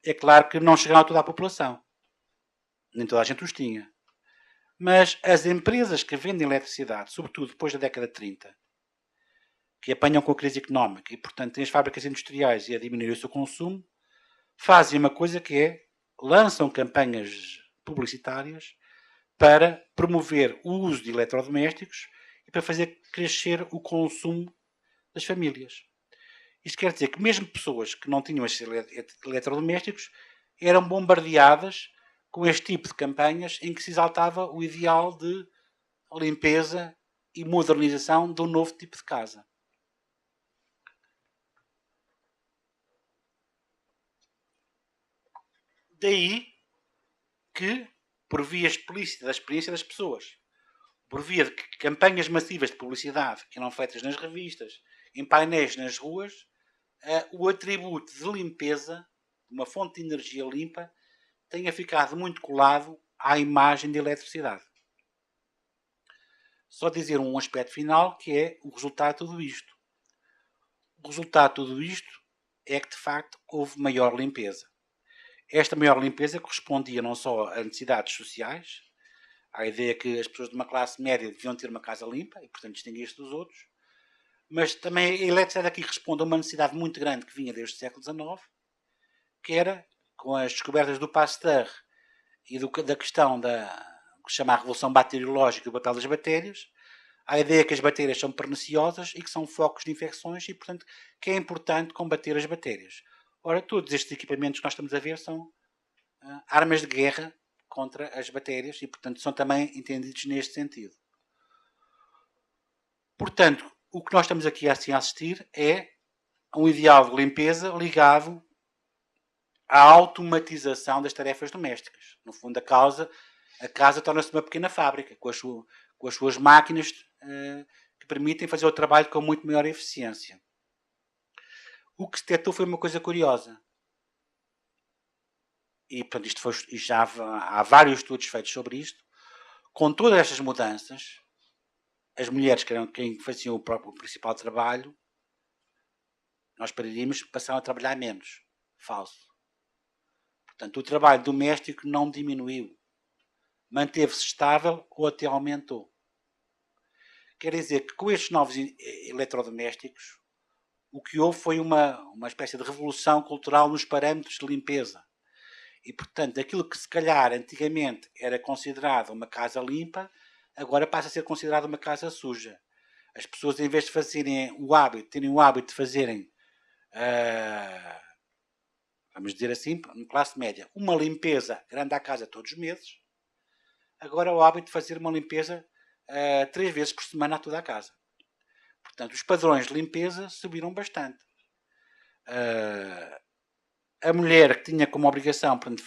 é claro que não chegaram a toda a população. Nem toda a gente os tinha. Mas as empresas que vendem eletricidade, sobretudo depois da década de 30, que apanham com a crise económica e, portanto, têm as fábricas industriais e a diminuir o seu consumo, fazem uma coisa que é, lançam campanhas publicitárias para promover o uso de eletrodomésticos e para fazer crescer o consumo das famílias. Isto quer dizer que mesmo pessoas que não tinham estes eletrodomésticos eram bombardeadas com este tipo de campanhas em que se exaltava o ideal de limpeza e modernização de um novo tipo de casa. Daí que, por via explícita da experiência das pessoas, por via de campanhas massivas de publicidade que eram feitas nas revistas, em painéis nas ruas, o atributo de limpeza, uma fonte de energia limpa, tenha ficado muito colado à imagem de eletricidade. Só dizer um aspecto final que é o resultado de tudo isto. O resultado de tudo isto é que, de facto, houve maior limpeza. Esta maior limpeza correspondia não só a necessidades sociais, à ideia que as pessoas de uma classe média deviam ter uma casa limpa e, portanto, distinguir-se dos outros, mas também a eletricidade aqui responde a uma necessidade muito grande que vinha desde o século XIX, que era, com as descobertas do Pasteur e da questão que se chama a revolução bacteriológica e o papel das bactérias, a ideia que as bactérias são perniciosas e que são focos de infecções e, portanto, que é importante combater as bactérias. Ora, todos estes equipamentos que nós estamos a ver são armas de guerra contra as bactérias e, portanto, são também entendidos neste sentido. Portanto, o que nós estamos aqui assim a assistir é um ideal de limpeza ligado à automatização das tarefas domésticas. No fundo, a casa torna-se uma pequena fábrica, com as suas máquinas que permitem fazer o trabalho com muito maior eficiência. O que se detectou foi uma coisa curiosa. E, portanto, há vários estudos feitos sobre isto. Com todas estas mudanças, as mulheres que eram quem faziam o principal trabalho, nós pararíamos, passaram a trabalhar menos. Falso. Portanto, o trabalho doméstico não diminuiu. Manteve-se estável ou até aumentou. Quer dizer que com estes novos eletrodomésticos, o que houve foi uma espécie de revolução cultural nos parâmetros de limpeza. E, portanto, aquilo que se calhar antigamente era considerado uma casa limpa, agora passa a ser considerado uma casa suja. As pessoas, em vez de terem o hábito de fazerem, vamos dizer assim, em classe média, uma limpeza grande à casa todos os meses, agora é o hábito de fazer uma limpeza 3 vezes por semana a toda a casa. Portanto, os padrões de limpeza subiram bastante. A mulher que tinha como obrigação, portanto,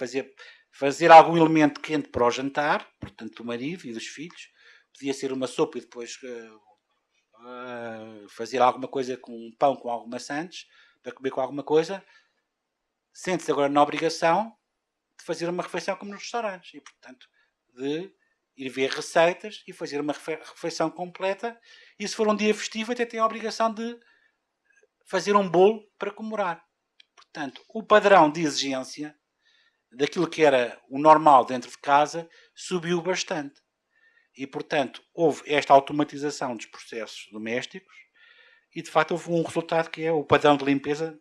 fazer algum elemento quente para o jantar, portanto, do marido e dos filhos, podia ser uma sopa e depois fazer alguma coisa com um pão com algumas maçãs, para comer com alguma coisa, sente-se agora na obrigação de fazer uma refeição como nos restaurantes e, portanto, de ir ver receitas e fazer uma refeição completa, e se for um dia festivo até tem a obrigação de fazer um bolo para comemorar. Portanto, o padrão de exigência daquilo que era o normal dentro de casa subiu bastante. E, portanto, houve esta automatização dos processos domésticos e, de facto, houve um resultado que é o padrão de limpeza,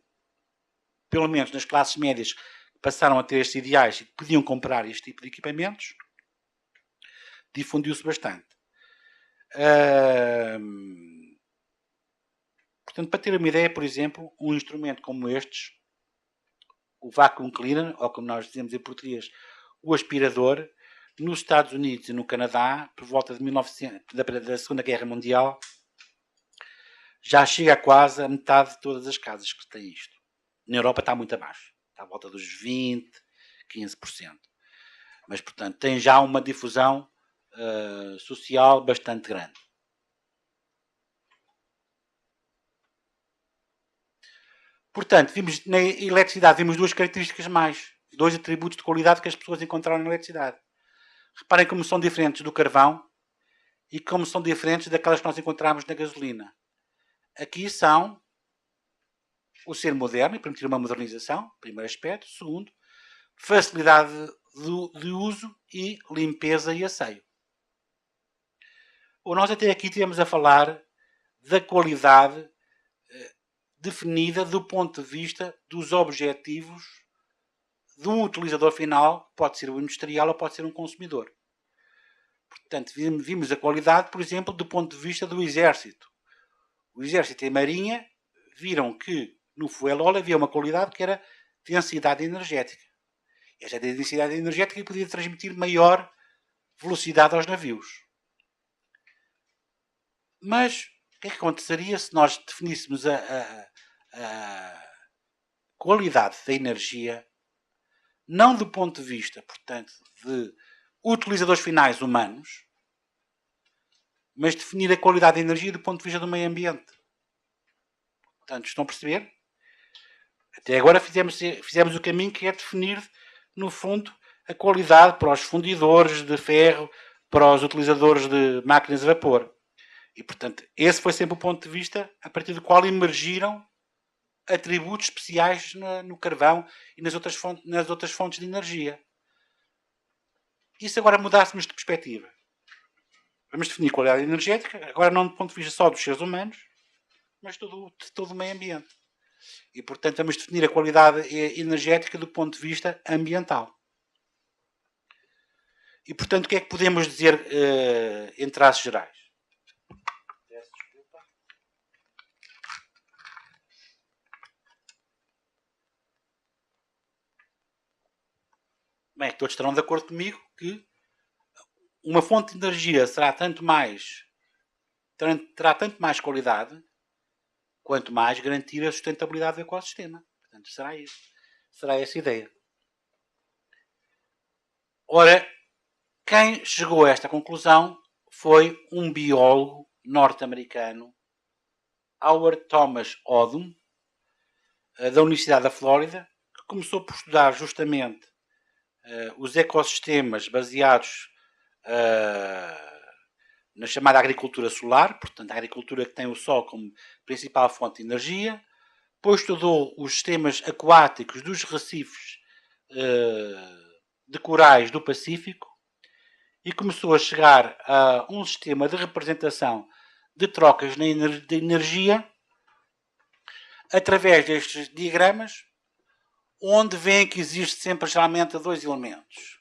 pelo menos nas classes médias que passaram a ter estes ideais e que podiam comprar este tipo de equipamentos, difundiu-se bastante. Portanto, para ter uma ideia, por exemplo, um instrumento como estes, o vacuum cleaner, ou como nós dizemos em português, o aspirador, nos Estados Unidos e no Canadá, por volta de da Segunda Guerra Mundial, já chega a quase a metade de todas as casas que têm isto. Na Europa está muito abaixo, está à volta dos 20%, 15%. Mas, portanto, tem já uma difusão social bastante grande. Portanto, vimos na eletricidade, vimos duas características mais, dois atributos de qualidade que as pessoas encontraram na eletricidade. Reparem como são diferentes do carvão e como são diferentes daquelas que nós encontramos na gasolina. Aqui são o ser moderno e permitir uma modernização, primeiro aspecto. Segundo, facilidade de uso e limpeza e asseio. Nós até aqui estivemos a falar da qualidade definida do ponto de vista dos objetivos de um utilizador final, pode ser um industrial ou pode ser um consumidor. Portanto, vimos a qualidade, por exemplo, do ponto de vista do Exército. O Exército e a Marinha viram que no fuel oil havia uma qualidade que era densidade energética. Esta densidade energética podia transmitir maior velocidade aos navios. Mas o que é que aconteceria se nós definíssemos a qualidade da energia não do ponto de vista, portanto, de utilizadores finais humanos, mas definir a qualidade da energia do ponto de vista do meio ambiente? Portanto, estão a perceber? Até agora fizemos o caminho que é definir, no fundo, a qualidade para os fundidores de ferro, para os utilizadores de máquinas a vapor. E, portanto, esse foi sempre o ponto de vista a partir do qual emergiram atributos especiais no carvão e nas outras fontes de energia. E se agora mudássemos de perspectiva? Vamos definir qualidade energética, agora não do ponto de vista só dos seres humanos, mas de todo o meio ambiente. E, portanto, vamos definir a qualidade energética do ponto de vista ambiental. E, portanto, o que é que podemos dizer em traços gerais? Bem, todos estarão de acordo comigo que uma fonte de energia terá tanto mais qualidade quanto mais garantir a sustentabilidade do ecossistema. Portanto, será isso. Será essa a ideia. Ora, quem chegou a esta conclusão foi um biólogo norte-americano, Howard Thomas Odum, da Universidade da Flórida, que começou por estudar justamente os ecossistemas baseados na chamada agricultura solar, portanto a agricultura que tem o sol como principal fonte de energia. Depois estudou os sistemas aquáticos dos recifes de corais do Pacífico e começou a chegar a um sistema de representação de trocas de energia através destes diagramas, onde vêem que existe sempre geralmente dois elementos.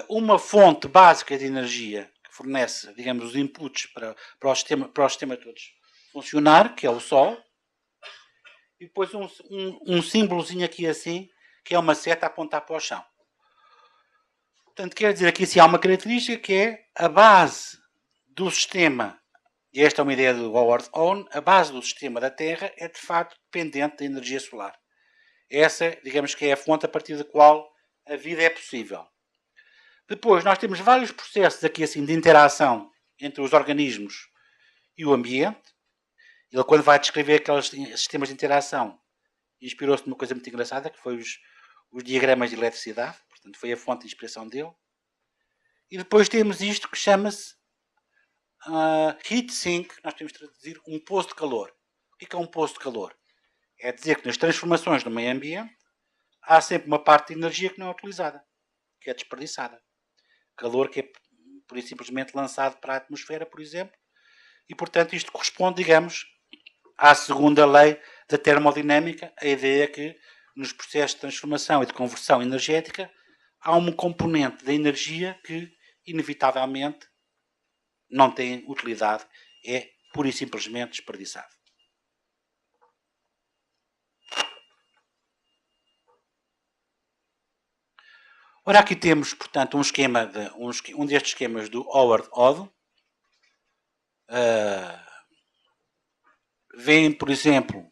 Uma fonte básica de energia que fornece, digamos, os inputs para o sistema todos funcionar, que é o Sol, e depois um símbolozinho aqui assim, que é uma seta a apontar para o chão. Portanto, quer dizer aqui assim, há uma característica que é a base do sistema, e esta é uma ideia do Howard Owen, a base do sistema da Terra é de facto dependente da energia solar. Essa, digamos que é a fonte a partir da qual a vida é possível. Depois, nós temos vários processos aqui assim de interação entre os organismos e o ambiente. Ele, quando vai descrever aqueles sistemas de interação, inspirou-se numa coisa muito engraçada, que foi os diagramas de eletricidade. Portanto, foi a fonte de inspiração dele. E depois temos isto que chama-se heat sink. Nós temos de traduzir um poço de calor. O que é um poço de calor? É dizer que nas transformações do meio ambiente há sempre uma parte de energia que não é utilizada, que é desperdiçada. Calor que é por simplesmente lançado para a atmosfera, por exemplo. E, portanto, isto corresponde, digamos, à segunda lei da termodinâmica. A ideia é que nos processos de transformação e de conversão energética há um componente da energia que, inevitavelmente, não tem utilidade, é pura e simplesmente desperdiçado. Ora, aqui temos, portanto, um destes esquemas do Howard Oden. Vêem, por exemplo,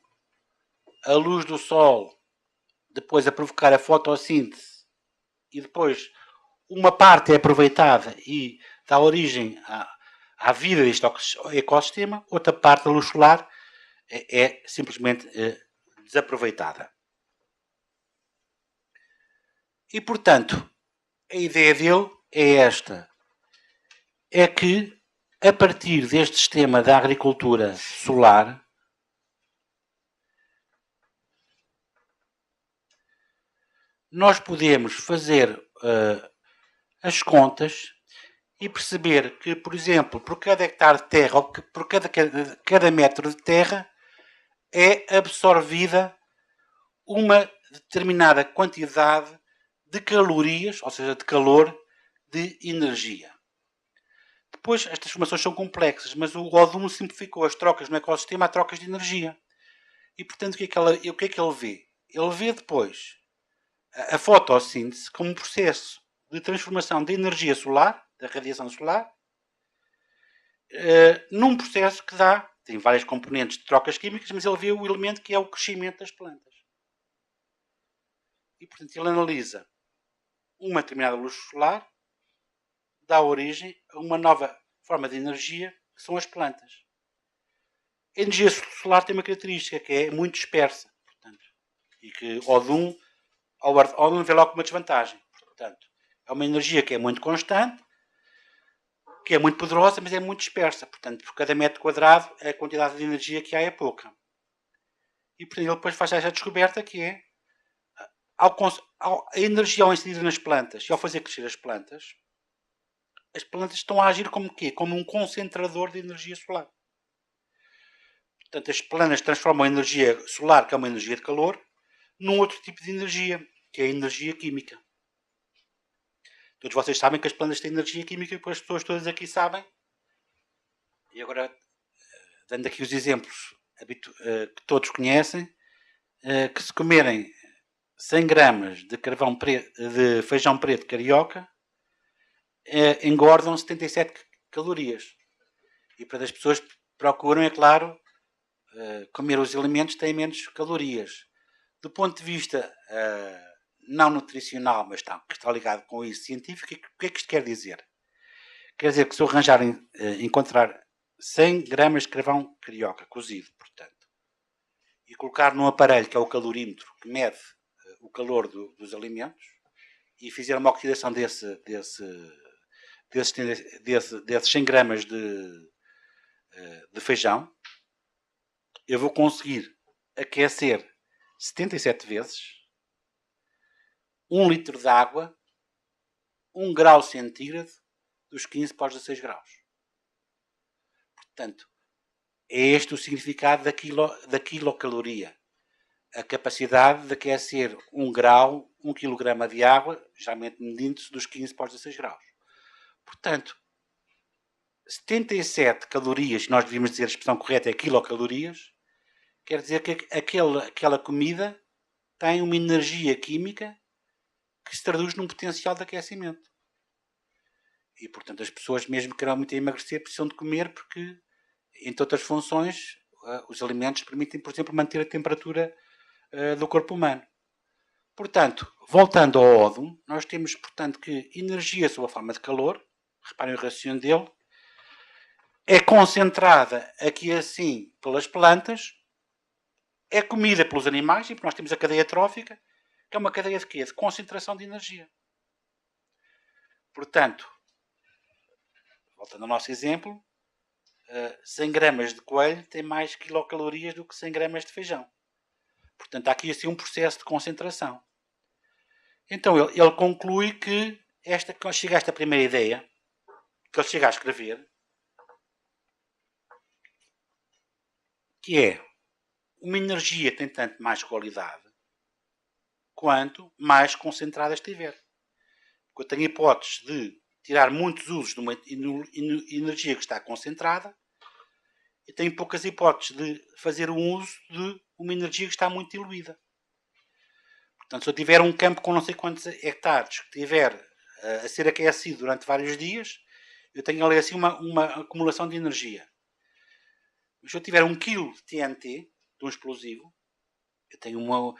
a luz do Sol depois a provocar a fotossíntese e depois uma parte é aproveitada e dá origem à vida deste ecossistema, outra parte da luz solar é simplesmente desaproveitada. E, portanto, a ideia dele é esta. É que, a partir deste sistema da agricultura solar, nós podemos fazer as contas e perceber que, por exemplo, por cada hectare de terra, ou por cada metro de terra, é absorvida uma determinada quantidade de calorias, ou seja, de calor, de energia. Depois, estas transformações são complexas, mas o Odum simplificou as trocas no ecossistema a trocas de energia. E, portanto, o que é que ele vê? Ele vê depois a fotossíntese como um processo de transformação da energia solar, da radiação solar, num processo que tem várias componentes de trocas químicas, mas ele vê o elemento que é o crescimento das plantas. E, portanto, ele analisa uma determinada luz solar, dá origem a uma nova forma de energia, que são as plantas. A energia solar tem uma característica, que é muito dispersa, portanto, e que Howard Oden vê logo uma desvantagem. Portanto, é uma energia que é muito constante, que é muito poderosa, mas é muito dispersa. Portanto, por cada metro quadrado, a quantidade de energia que há é pouca. E, portanto, ele depois faz essa descoberta que é a energia ao incidir nas plantas e ao fazer crescer as plantas estão a agir como o quê? Como um concentrador de energia solar. Portanto, as plantas transformam a energia solar, que é uma energia de calor, num outro tipo de energia, que é a energia química. Todos vocês sabem que as plantas têm energia química, porque as pessoas todas aqui sabem. E agora, dando aqui os exemplos que todos conhecem, que se comerem 100 gramas de feijão preto carioca, engordam 77 calorias. E para as pessoas procuram, é claro, comer os alimentos que têm menos calorias. Do ponto de vista não nutricional, mas que está ligado com isso científico, o que é que isto quer dizer? Quer dizer que se eu encontrar 100 gramas de carvão carioca cozido, portanto, e colocar num aparelho que é o calorímetro, que mede o calor dos alimentos, e fizer uma oxidação desses 100 gramas de feijão, eu vou conseguir aquecer 77 vezes 1 litro de água 1 grau centígrado dos 15 para os 16 graus. Portanto, é este o significado da quilocaloria. A capacidade de aquecer 1 grau, 1 kg de água, geralmente medindo-se dos 15 para os 16 graus. Portanto, 77 calorias, nós devíamos dizer a expressão correta é quilocalorias, quer dizer que aquela comida tem uma energia química que se traduz num potencial de aquecimento. E, portanto, as pessoas, mesmo que queiram muito emagrecer, precisam de comer porque, entre outras funções, os alimentos permitem, por exemplo, manter a temperatura do corpo humano. Portanto, voltando ao ódum, nós temos, portanto, que energia sob a forma de calor, reparem o raciocínio dele, é concentrada aqui assim pelas plantas, é comida pelos animais, e nós temos a cadeia trófica, que é uma cadeia de quê? De concentração de energia. Portanto, voltando ao nosso exemplo, 100 gramas de coelho tem mais quilocalorias do que 100 gramas de feijão. Portanto, há aqui assim um processo de concentração. Então, ele conclui que quando chega a esta primeira ideia, que ele chega a escrever, que é uma energia tem tanto mais qualidade quanto mais concentrada estiver. Porque eu tenho a hipótese de tirar muitos usos de uma energia que está concentrada e tenho poucas hipóteses de fazer um uso de uma energia que está muito diluída. Portanto, se eu tiver um campo com não sei quantos hectares que estiver a ser aquecido durante vários dias, eu tenho ali assim uma acumulação de energia. Mas se eu tiver 1 kg de TNT, de um explosivo, eu tenho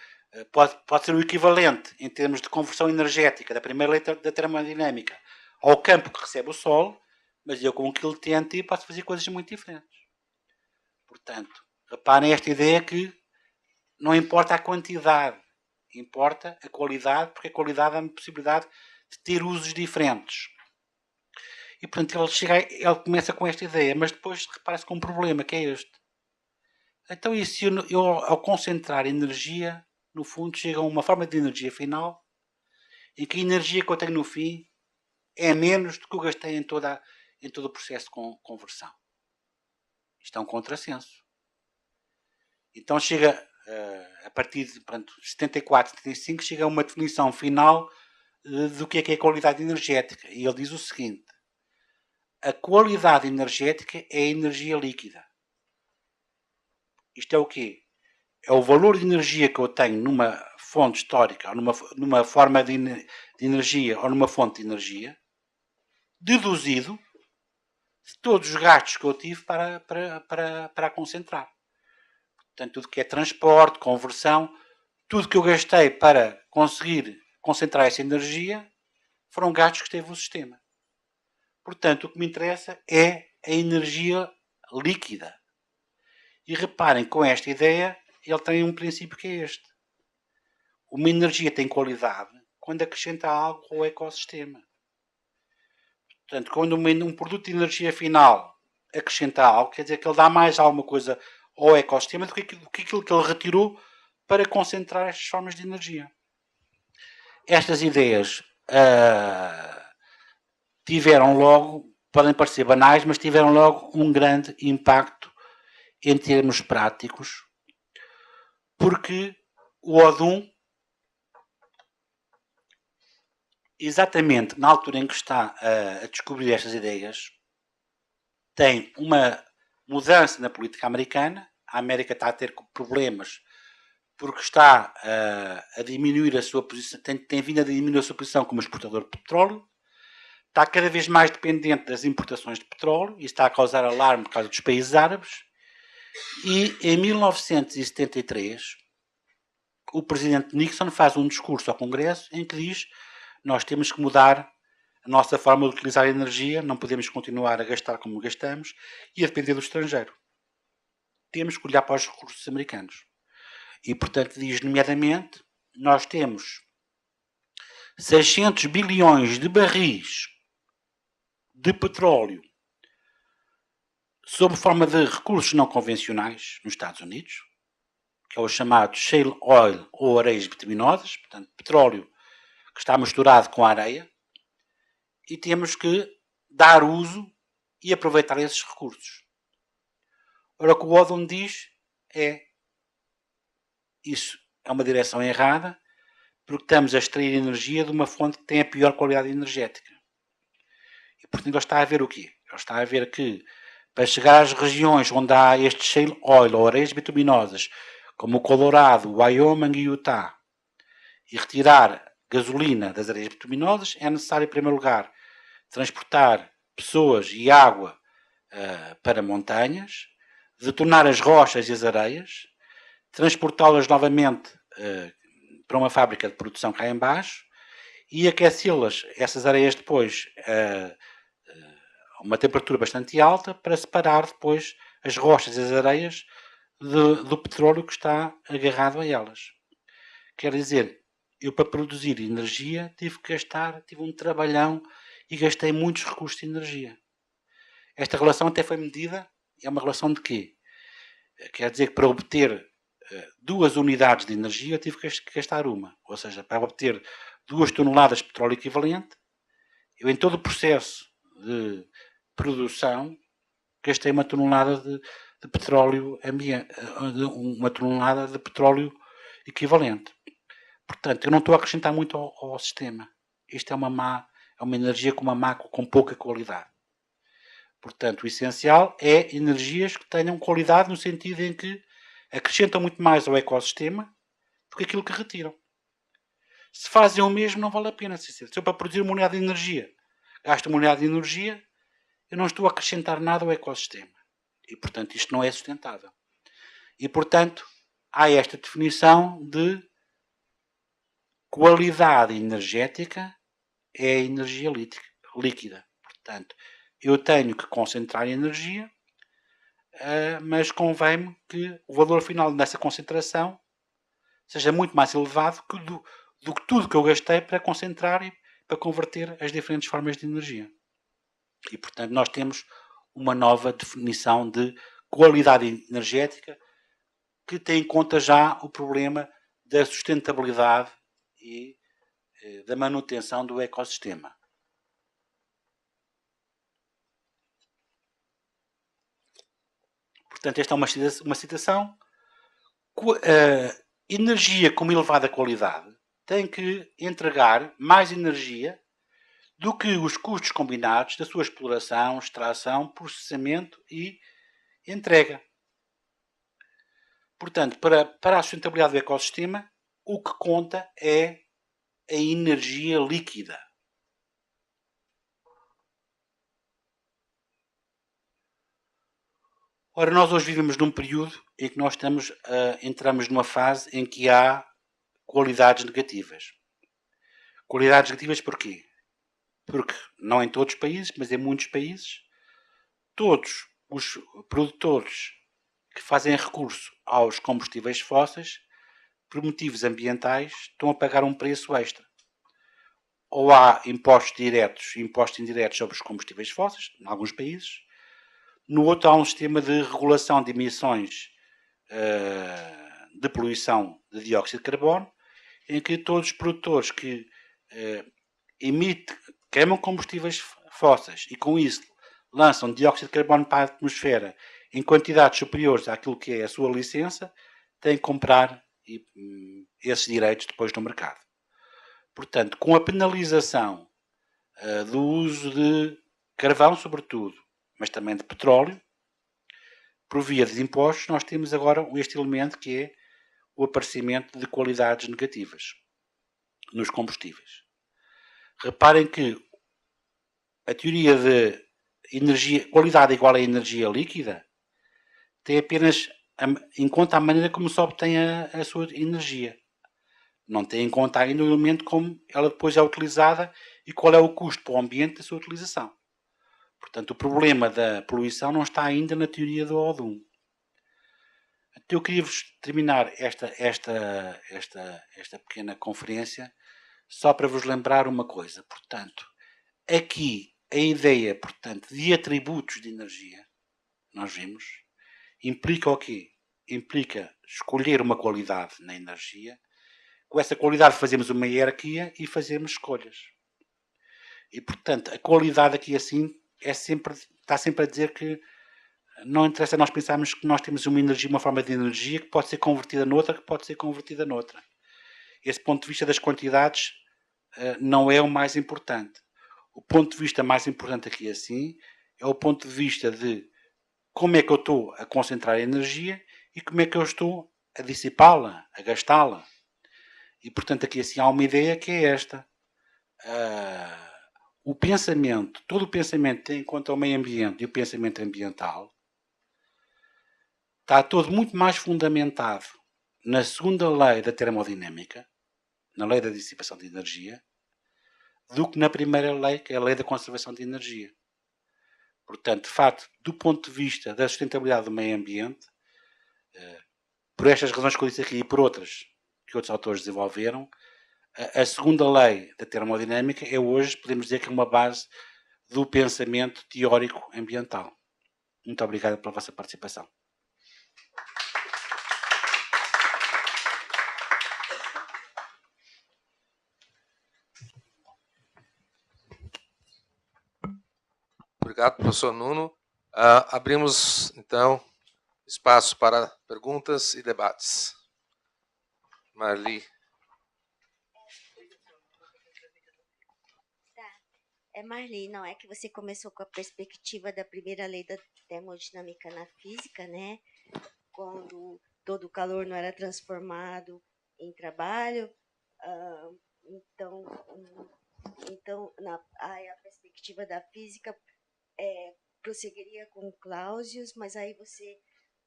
pode ser o equivalente em termos de conversão energética da primeira lei da termodinâmica ao campo que recebe o Sol, mas eu com 1 kg de TNT posso fazer coisas muito diferentes. Portanto, reparem esta ideia que não importa a quantidade, importa a qualidade, porque a qualidade dá-me a possibilidade de ter usos diferentes. E, portanto, ele começa com esta ideia, mas depois repara-se com um problema, que é este. Então, e se eu, ao concentrar energia, no fundo, chega a uma forma de energia final, em que a energia que eu tenho no fim é menos do que eu gastei em todo o processo de conversão. Isto é um contrassenso. Então, chega, a partir de 74, 75, chega a uma definição final do que é qualidade energética. E ele diz o seguinte: a qualidade energética é a energia líquida. Isto é o quê? É o valor de energia que eu tenho numa fonte histórica, ou numa forma de energia, ou numa fonte de energia, deduzido de todos os gastos que eu tive para a concentrar. Portanto, tudo que é transporte, conversão, tudo que eu gastei para conseguir concentrar essa energia, foram gastos que teve o sistema. Portanto, o que me interessa é a energia líquida. E reparem, com esta ideia, ele tem um princípio que é este. Uma energia tem qualidade quando acrescenta algo ao ecossistema. Portanto, quando um produto de energia final acrescenta algo, quer dizer que ele dá mais alguma coisa ao ecossistema do que aquilo que ele retirou para concentrar estas formas de energia. Estas ideias tiveram logo, podem parecer banais, mas tiveram logo um grande impacto em termos práticos, porque o Odum, exatamente na altura em que está a descobrir estas ideias, tem uma mudança na política americana. A América está a ter problemas porque está a diminuir a sua posição, tem vindo a diminuir a sua posição como exportador de petróleo, está cada vez mais dependente das importações de petróleo e está a causar alarme por causa dos países árabes. E em 1973, o presidente Nixon faz um discurso ao Congresso em que diz: nós temos que mudar a nossa forma de utilizar a energia, não podemos continuar a gastar como gastamos e a depender do estrangeiro. Temos que olhar para os recursos americanos. E, portanto, diz nomeadamente, nós temos 600 bilhões de barris de petróleo sob forma de recursos não convencionais nos Estados Unidos, que é o chamado shale oil ou areias bituminosas, portanto, petróleo que está misturado com a areia, e temos que dar uso e aproveitar esses recursos. Ora, o que o Odum diz é isso é uma direção errada, porque estamos a extrair energia de uma fonte que tem a pior qualidade energética. E, portanto, ele está a ver o quê? Ele está a ver que, para chegar às regiões onde há este shale oil ou areias bituminosas, como o Colorado, o Wyoming e o Utah, e retirar gasolina das areias bituminosas, é necessário, em primeiro lugar, transportar pessoas e água para montanhas, detonar as rochas e as areias, transportá-las novamente para uma fábrica de produção cá em baixo e aquecê-las, essas areias depois, a uma temperatura bastante alta, para separar depois as rochas e as areias do petróleo que está agarrado a elas. Quer dizer, eu para produzir energia tive um trabalhão e gastei muitos recursos de energia. Esta relação até foi medida, é uma relação de quê? Quer dizer que para obter 2 unidades de energia eu tive que gastar uma. Ou seja, para obter 2 toneladas de petróleo equivalente, eu em todo o processo de produção gastei uma tonelada de petróleo uma tonelada de petróleo equivalente. Portanto, eu não estou a acrescentar muito ao sistema. Isto é uma energia com pouca qualidade. Portanto, o essencial é energias que tenham qualidade no sentido em que acrescentam muito mais ao ecossistema do que aquilo que retiram. Se fazem o mesmo, não vale a pena. Se eu para produzir uma unidade de energia gasto uma unidade de energia, eu não estou a acrescentar nada ao ecossistema. E, portanto, isto não é sustentável. E, portanto, há esta definição de qualidade energética é a energia líquida. Portanto, eu tenho que concentrar energia, mas convém-me que o valor final dessa concentração seja muito mais elevado do que tudo que eu gastei para concentrar e para converter as diferentes formas de energia. E, portanto, nós temos uma nova definição de qualidade energética que tem em conta já o problema da sustentabilidade e da manutenção do ecossistema. Portanto, esta é uma citação. Energia com elevada qualidade tem que entregar mais energia do que os custos combinados da sua exploração, extração, processamento e entrega. Portanto, para a sustentabilidade do ecossistema, o que conta é a energia líquida. Ora, nós hoje vivemos num período em que nós entramos numa fase em que há qualidades negativas. Qualidades negativas porquê? Porque não em todos os países, mas em muitos países, todos os produtores que fazem recurso aos combustíveis fósseis, por motivos ambientais, estão a pagar um preço extra. Ou há impostos diretos e impostos indiretos sobre os combustíveis fósseis, em alguns países. No outro há um sistema de regulação de emissões de poluição de dióxido de carbono, em que todos os produtores que queimam combustíveis fósseis e com isso lançam dióxido de carbono para a atmosfera em quantidades superiores àquilo que é a sua licença, têm que comprar esses direitos depois no mercado. Portanto, com a penalização do uso de carvão, sobretudo, mas também de petróleo, por via de impostos, nós temos agora este elemento que é o aparecimento de qualidades negativas nos combustíveis. Reparem que a teoria de qualidade igual a energia líquida tem apenas em conta a maneira como se obtém a sua energia. Não tem em conta ainda o elemento como ela depois é utilizada e qual é o custo para o ambiente da sua utilização. Portanto, o problema da poluição não está ainda na teoria do Odum. Eu queria-vos terminar esta pequena conferência só para vos lembrar uma coisa. Portanto, aqui a ideia, portanto, de atributos de energia, nós vimos, implica o quê? Implica escolher uma qualidade na energia. com essa qualidade fazemos uma hierarquia e fazemos escolhas. E, portanto, a qualidade aqui assim está sempre a dizer que não interessa nós pensarmos que nós temos uma energia, uma forma de energia que pode ser convertida noutra, que pode ser convertida noutra. Esse ponto de vista das quantidades não é o mais importante. O ponto de vista mais importante aqui assim é o ponto de vista de como é que eu estou a concentrar a energia e como é que eu estou a dissipá-la, a gastá-la. E, portanto, aqui assim há uma ideia que é esta. O pensamento, todo o pensamento tem em conta o meio ambiente e o pensamento ambiental, está todo muito mais fundamentado na segunda lei da termodinâmica, na lei da dissipação de energia, do que na primeira lei, que é a lei da conservação de energia. Portanto, de facto, do ponto de vista da sustentabilidade do meio ambiente, por estas razões que eu disse aqui e por outras que outros autores desenvolveram, a segunda lei da termodinâmica é hoje, podemos dizer que é uma base do pensamento teórico ambiental. Muito obrigado pela vossa participação. Obrigado, professor Nuno. Abrimos, então, espaço para perguntas e debates. Marli. É, Marli, não é que você começou com a perspectiva da primeira lei da termodinâmica na física, né? Quando todo o calor não era transformado em trabalho. Então a perspectiva da física prosseguiria com Clausius, mas aí você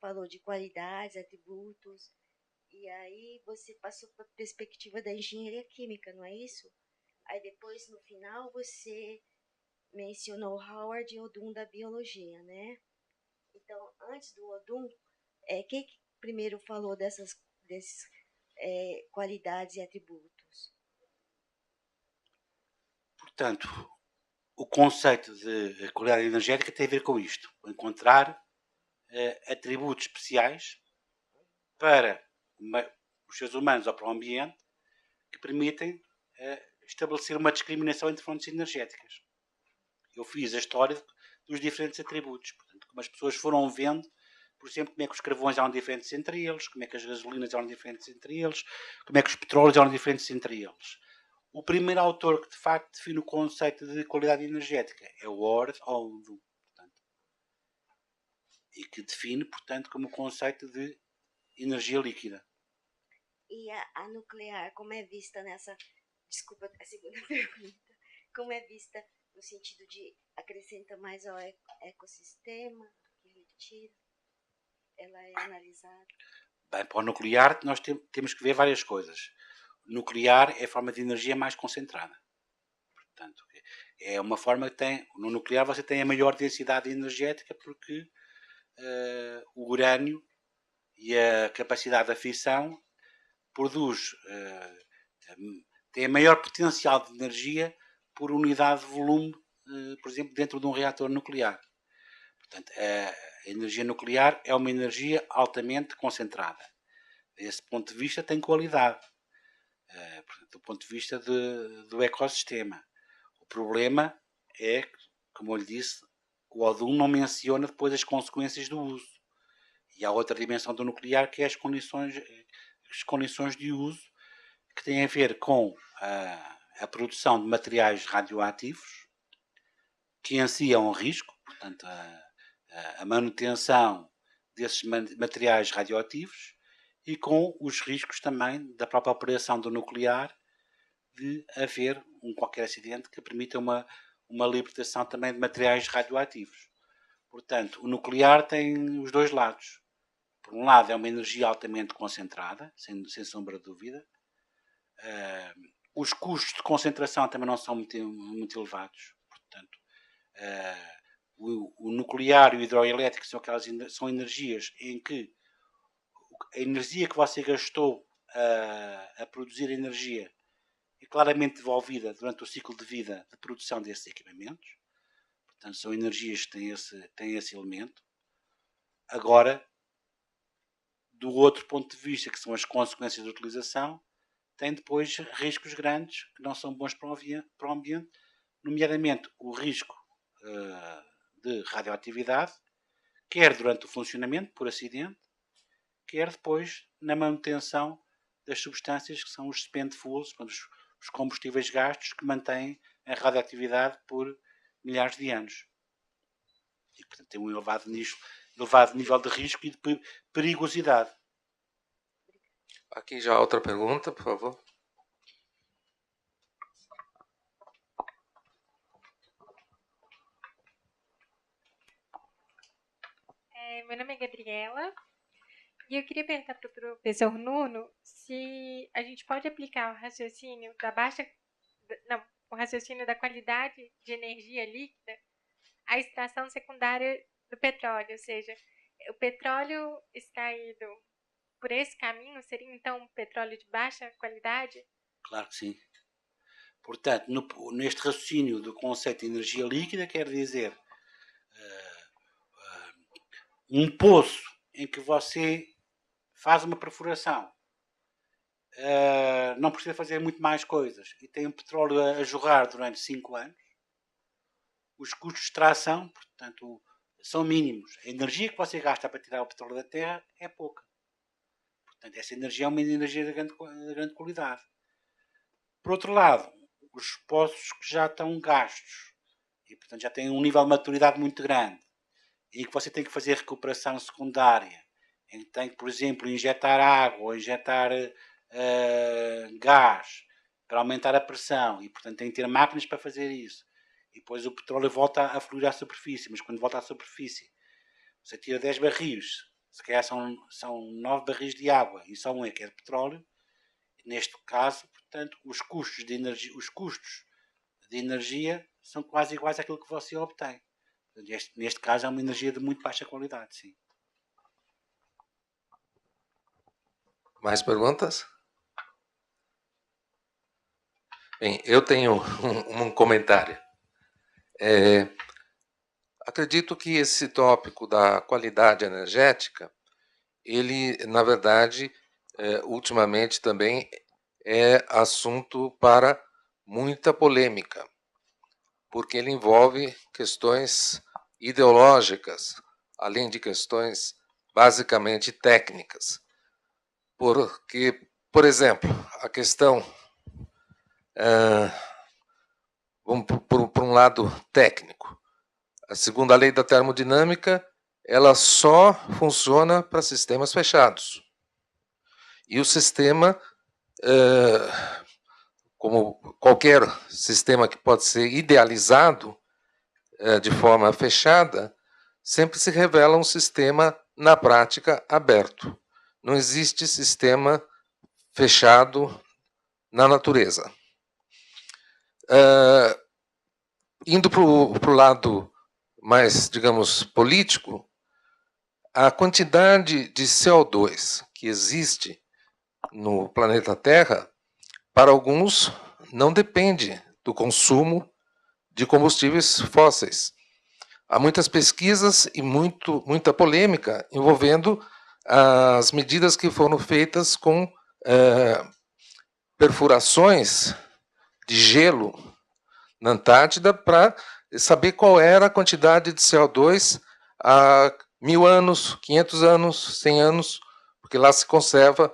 falou de qualidades, atributos, e aí você passou para a perspectiva da engenharia química, não é isso? Aí depois, no final, você mencionou Howard e Odum da biologia, né? Então, antes do Odum, quem que primeiro falou desses qualidades e atributos? Portanto, o conceito de qualidade energética tem a ver com isto. Encontrar atributos especiais para os seres humanos ou para o ambiente que permitem estabelecer uma discriminação entre fontes energéticas. Eu fiz a história dos diferentes atributos. Portanto, como as pessoas foram vendo, por exemplo, como é que os carvões eram diferentes entre eles, como é que as gasolinas eram diferentes entre eles, como é que os petróleos eram diferentes entre eles. O primeiro autor que, de facto, define o conceito de qualidade energética é o Howard Odum, e que define, portanto, como o conceito de energia líquida. E a nuclear, como é vista nessa... Desculpa, a segunda pergunta. Como é vista no sentido de acrescenta mais ao ecossistema, que retira? Ela é analisada? Bem, para o nuclear nós temos que ver várias coisas. O nuclear é a forma de energia mais concentrada. Portanto, é uma forma que tem... No nuclear você tem a maior densidade energética porque o urânio e a capacidade da fissão produz... tem a maior potencial de energia por unidade de volume, por exemplo, dentro de um reator nuclear. Portanto, a energia nuclear é uma energia altamente concentrada. Desse ponto de vista tem qualidade. Portanto, do ponto de vista do ecossistema. O problema é, como eu lhe disse, o Odum não menciona depois as consequências do uso. E há outra dimensão do nuclear que é as condições de uso que têm a ver com a produção de materiais radioativos, que em si é um risco, portanto, a manutenção desses materiais radioativos e com os riscos também da própria operação do nuclear de haver qualquer acidente que permita uma libertação também de materiais radioativos. Portanto, o nuclear tem os dois lados. Por um lado, é uma energia altamente concentrada, sem sombra de dúvida. Os custos de concentração também não são muito elevados. Portanto, o nuclear e o hidroelétrico são energias em que a energia que você gastou a produzir energia é claramente devolvida durante o ciclo de vida de produção desses equipamentos. Portanto, são energias que têm esse elemento. Agora, do outro ponto de vista, que são as consequências da utilização, tem depois riscos grandes que não são bons para o ambiente, nomeadamente o risco de radioatividade, quer durante o funcionamento, por acidente, quer depois na manutenção das substâncias que são os spent fuels, os combustíveis gastos que mantêm a radioatividade por milhares de anos. E, portanto, tem um elevado nível de risco e de perigosidade. Aqui já outra pergunta, por favor. Meu nome é Gabriela e eu queria perguntar para o professor Nuno se a gente pode aplicar o raciocínio o raciocínio da qualidade de energia líquida à extração secundária do petróleo, ou seja, o petróleo extraído por esse caminho seria então um petróleo de baixa qualidade? Claro que sim. Portanto, neste raciocínio do conceito de energia líquida, quer dizer um poço em que você faz uma perfuração, não precisa fazer muito mais coisas e tem um petróleo a jorrar durante 5 anos, os custos de extração, portanto, são mínimos. A energia que você gasta para tirar o petróleo da terra é pouca. Portanto, essa energia é uma energia de grande qualidade. Por outro lado, os poços que já estão gastos e, portanto, já têm um nível de maturidade muito grande e que você tem que fazer recuperação secundária, em que tem que, por exemplo, injetar água ou injetar gás para aumentar a pressão e, portanto, tem que ter máquinas para fazer isso. E depois o petróleo volta a fluir à superfície, mas quando volta à superfície, você tira 10 barris, se calhar são 9 barris de água e só um é que é de petróleo. Neste caso, portanto, os custos de energia são quase iguais àquilo que você obtém. Neste caso é uma energia de muito baixa qualidade, sim. Mais perguntas? Bem, eu tenho um comentário. Acredito que esse tópico da qualidade energética, ele, na verdade, ultimamente também é assunto para muita polêmica, porque ele envolve questões ideológicas, além de questões basicamente técnicas. Porque, por exemplo, a questão, vamos por um lado técnico, a segunda lei da termodinâmica, ela só funciona para sistemas fechados. E o sistema, como qualquer sistema que pode ser idealizado de forma fechada, sempre se revela um sistema, na prática, aberto. Não existe sistema fechado na natureza. Indo para o lado mais, digamos, político, a quantidade de CO2 que existe no planeta Terra, para alguns, não depende do consumo de combustíveis fósseis. Há muitas pesquisas e muita polêmica envolvendo as medidas que foram feitas com perfurações de gelo na Antártida para saber qual era a quantidade de CO2 há 1000 anos, 500 anos, 100 anos, porque lá se conserva,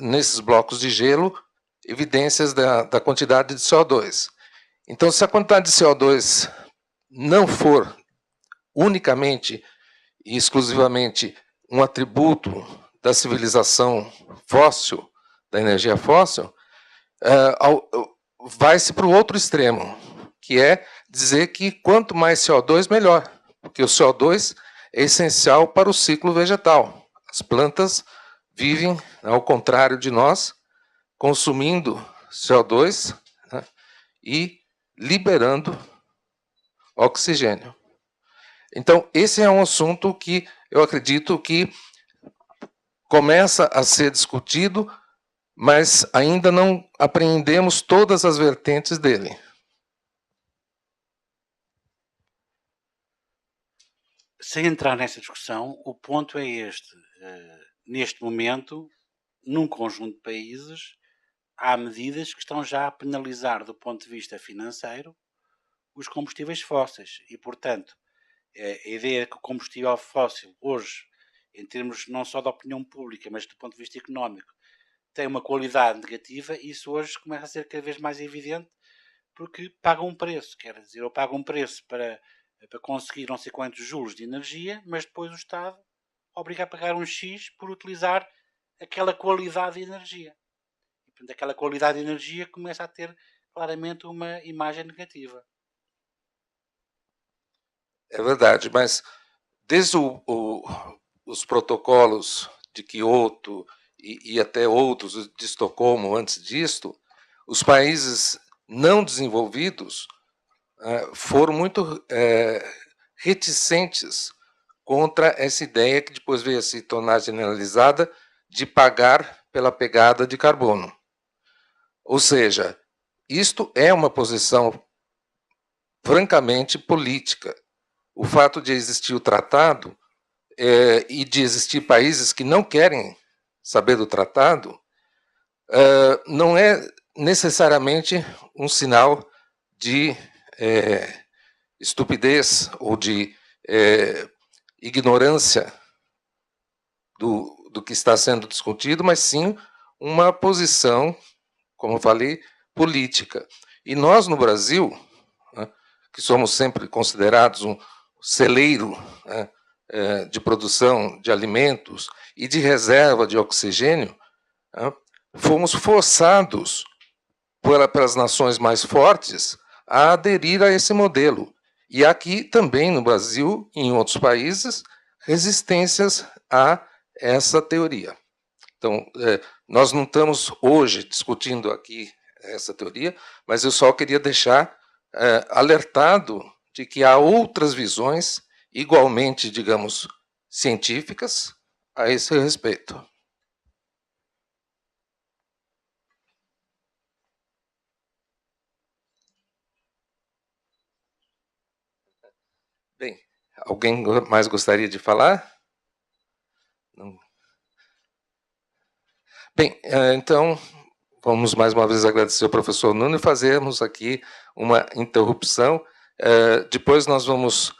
nesses blocos de gelo, evidências da quantidade de CO2. Então, se a quantidade de CO2 não for unicamente e exclusivamente um atributo da civilização fóssil, da energia fóssil, vai-se para o outro extremo, que é dizer que quanto mais CO2, melhor, porque o CO2 é essencial para o ciclo vegetal. As plantas vivem, ao contrário de nós, consumindo CO2, né, e liberando oxigênio. Então, esse é um assunto que eu acredito que começa a ser discutido, mas ainda não apreendemos todas as vertentes dele. Sem entrar nessa discussão, o ponto é este. Neste momento, num conjunto de países, há medidas que estão já a penalizar do ponto de vista financeiro os combustíveis fósseis e, portanto, a ideia que o combustível fóssil hoje, em termos não só da opinião pública, mas do ponto de vista económico, tem uma qualidade negativa, e isso hoje começa a ser cada vez mais evidente, porque pagam um preço, quer dizer, eu pago um preço para conseguir não sei quantos joules de energia, mas depois o Estado obriga a pagar um X por utilizar aquela qualidade de energia. E, portanto, aquela qualidade de energia começa a ter claramente uma imagem negativa. É verdade, mas desde os protocolos de Kyoto e até outros de Estocolmo antes disto, os países não desenvolvidos foram muito reticentes contra essa ideia que depois veio a se tornar generalizada de pagar pela pegada de carbono. Ou seja, isto é uma posição francamente política. O fato de existir o tratado e de existir países que não querem saber do tratado não é necessariamente um sinal de estupidez ou de ignorância do que está sendo discutido, mas sim uma posição, como eu falei, política. E nós, no Brasil, que somos sempre considerados um celeiro de produção de alimentos e de reserva de oxigênio, fomos forçados pelas nações mais fortes a aderir a esse modelo. E aqui também no Brasil e em outros países, resistências a essa teoria. Então, nós não estamos hoje discutindo aqui essa teoria, mas eu só queria deixar alertado de que há outras visões igualmente, digamos, científicas a esse respeito. Bem, alguém mais gostaria de falar? Não. Bem, então, vamos mais uma vez agradecer ao professor Nuno e fazermos aqui uma interrupção. Depois nós vamos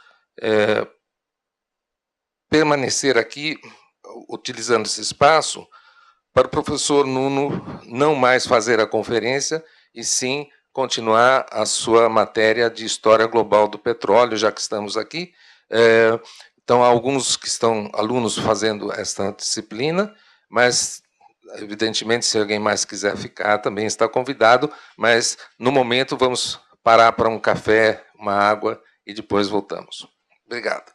permanecer aqui, utilizando esse espaço, para o professor Nuno não mais fazer a conferência, e sim continuar a sua matéria de História Global do Petróleo, já que estamos aqui. Então, há alguns que estão alunos fazendo esta disciplina, mas, evidentemente, se alguém mais quiser ficar, também está convidado, mas, no momento, vamos parar para um café, uma água, e depois voltamos. Obrigado.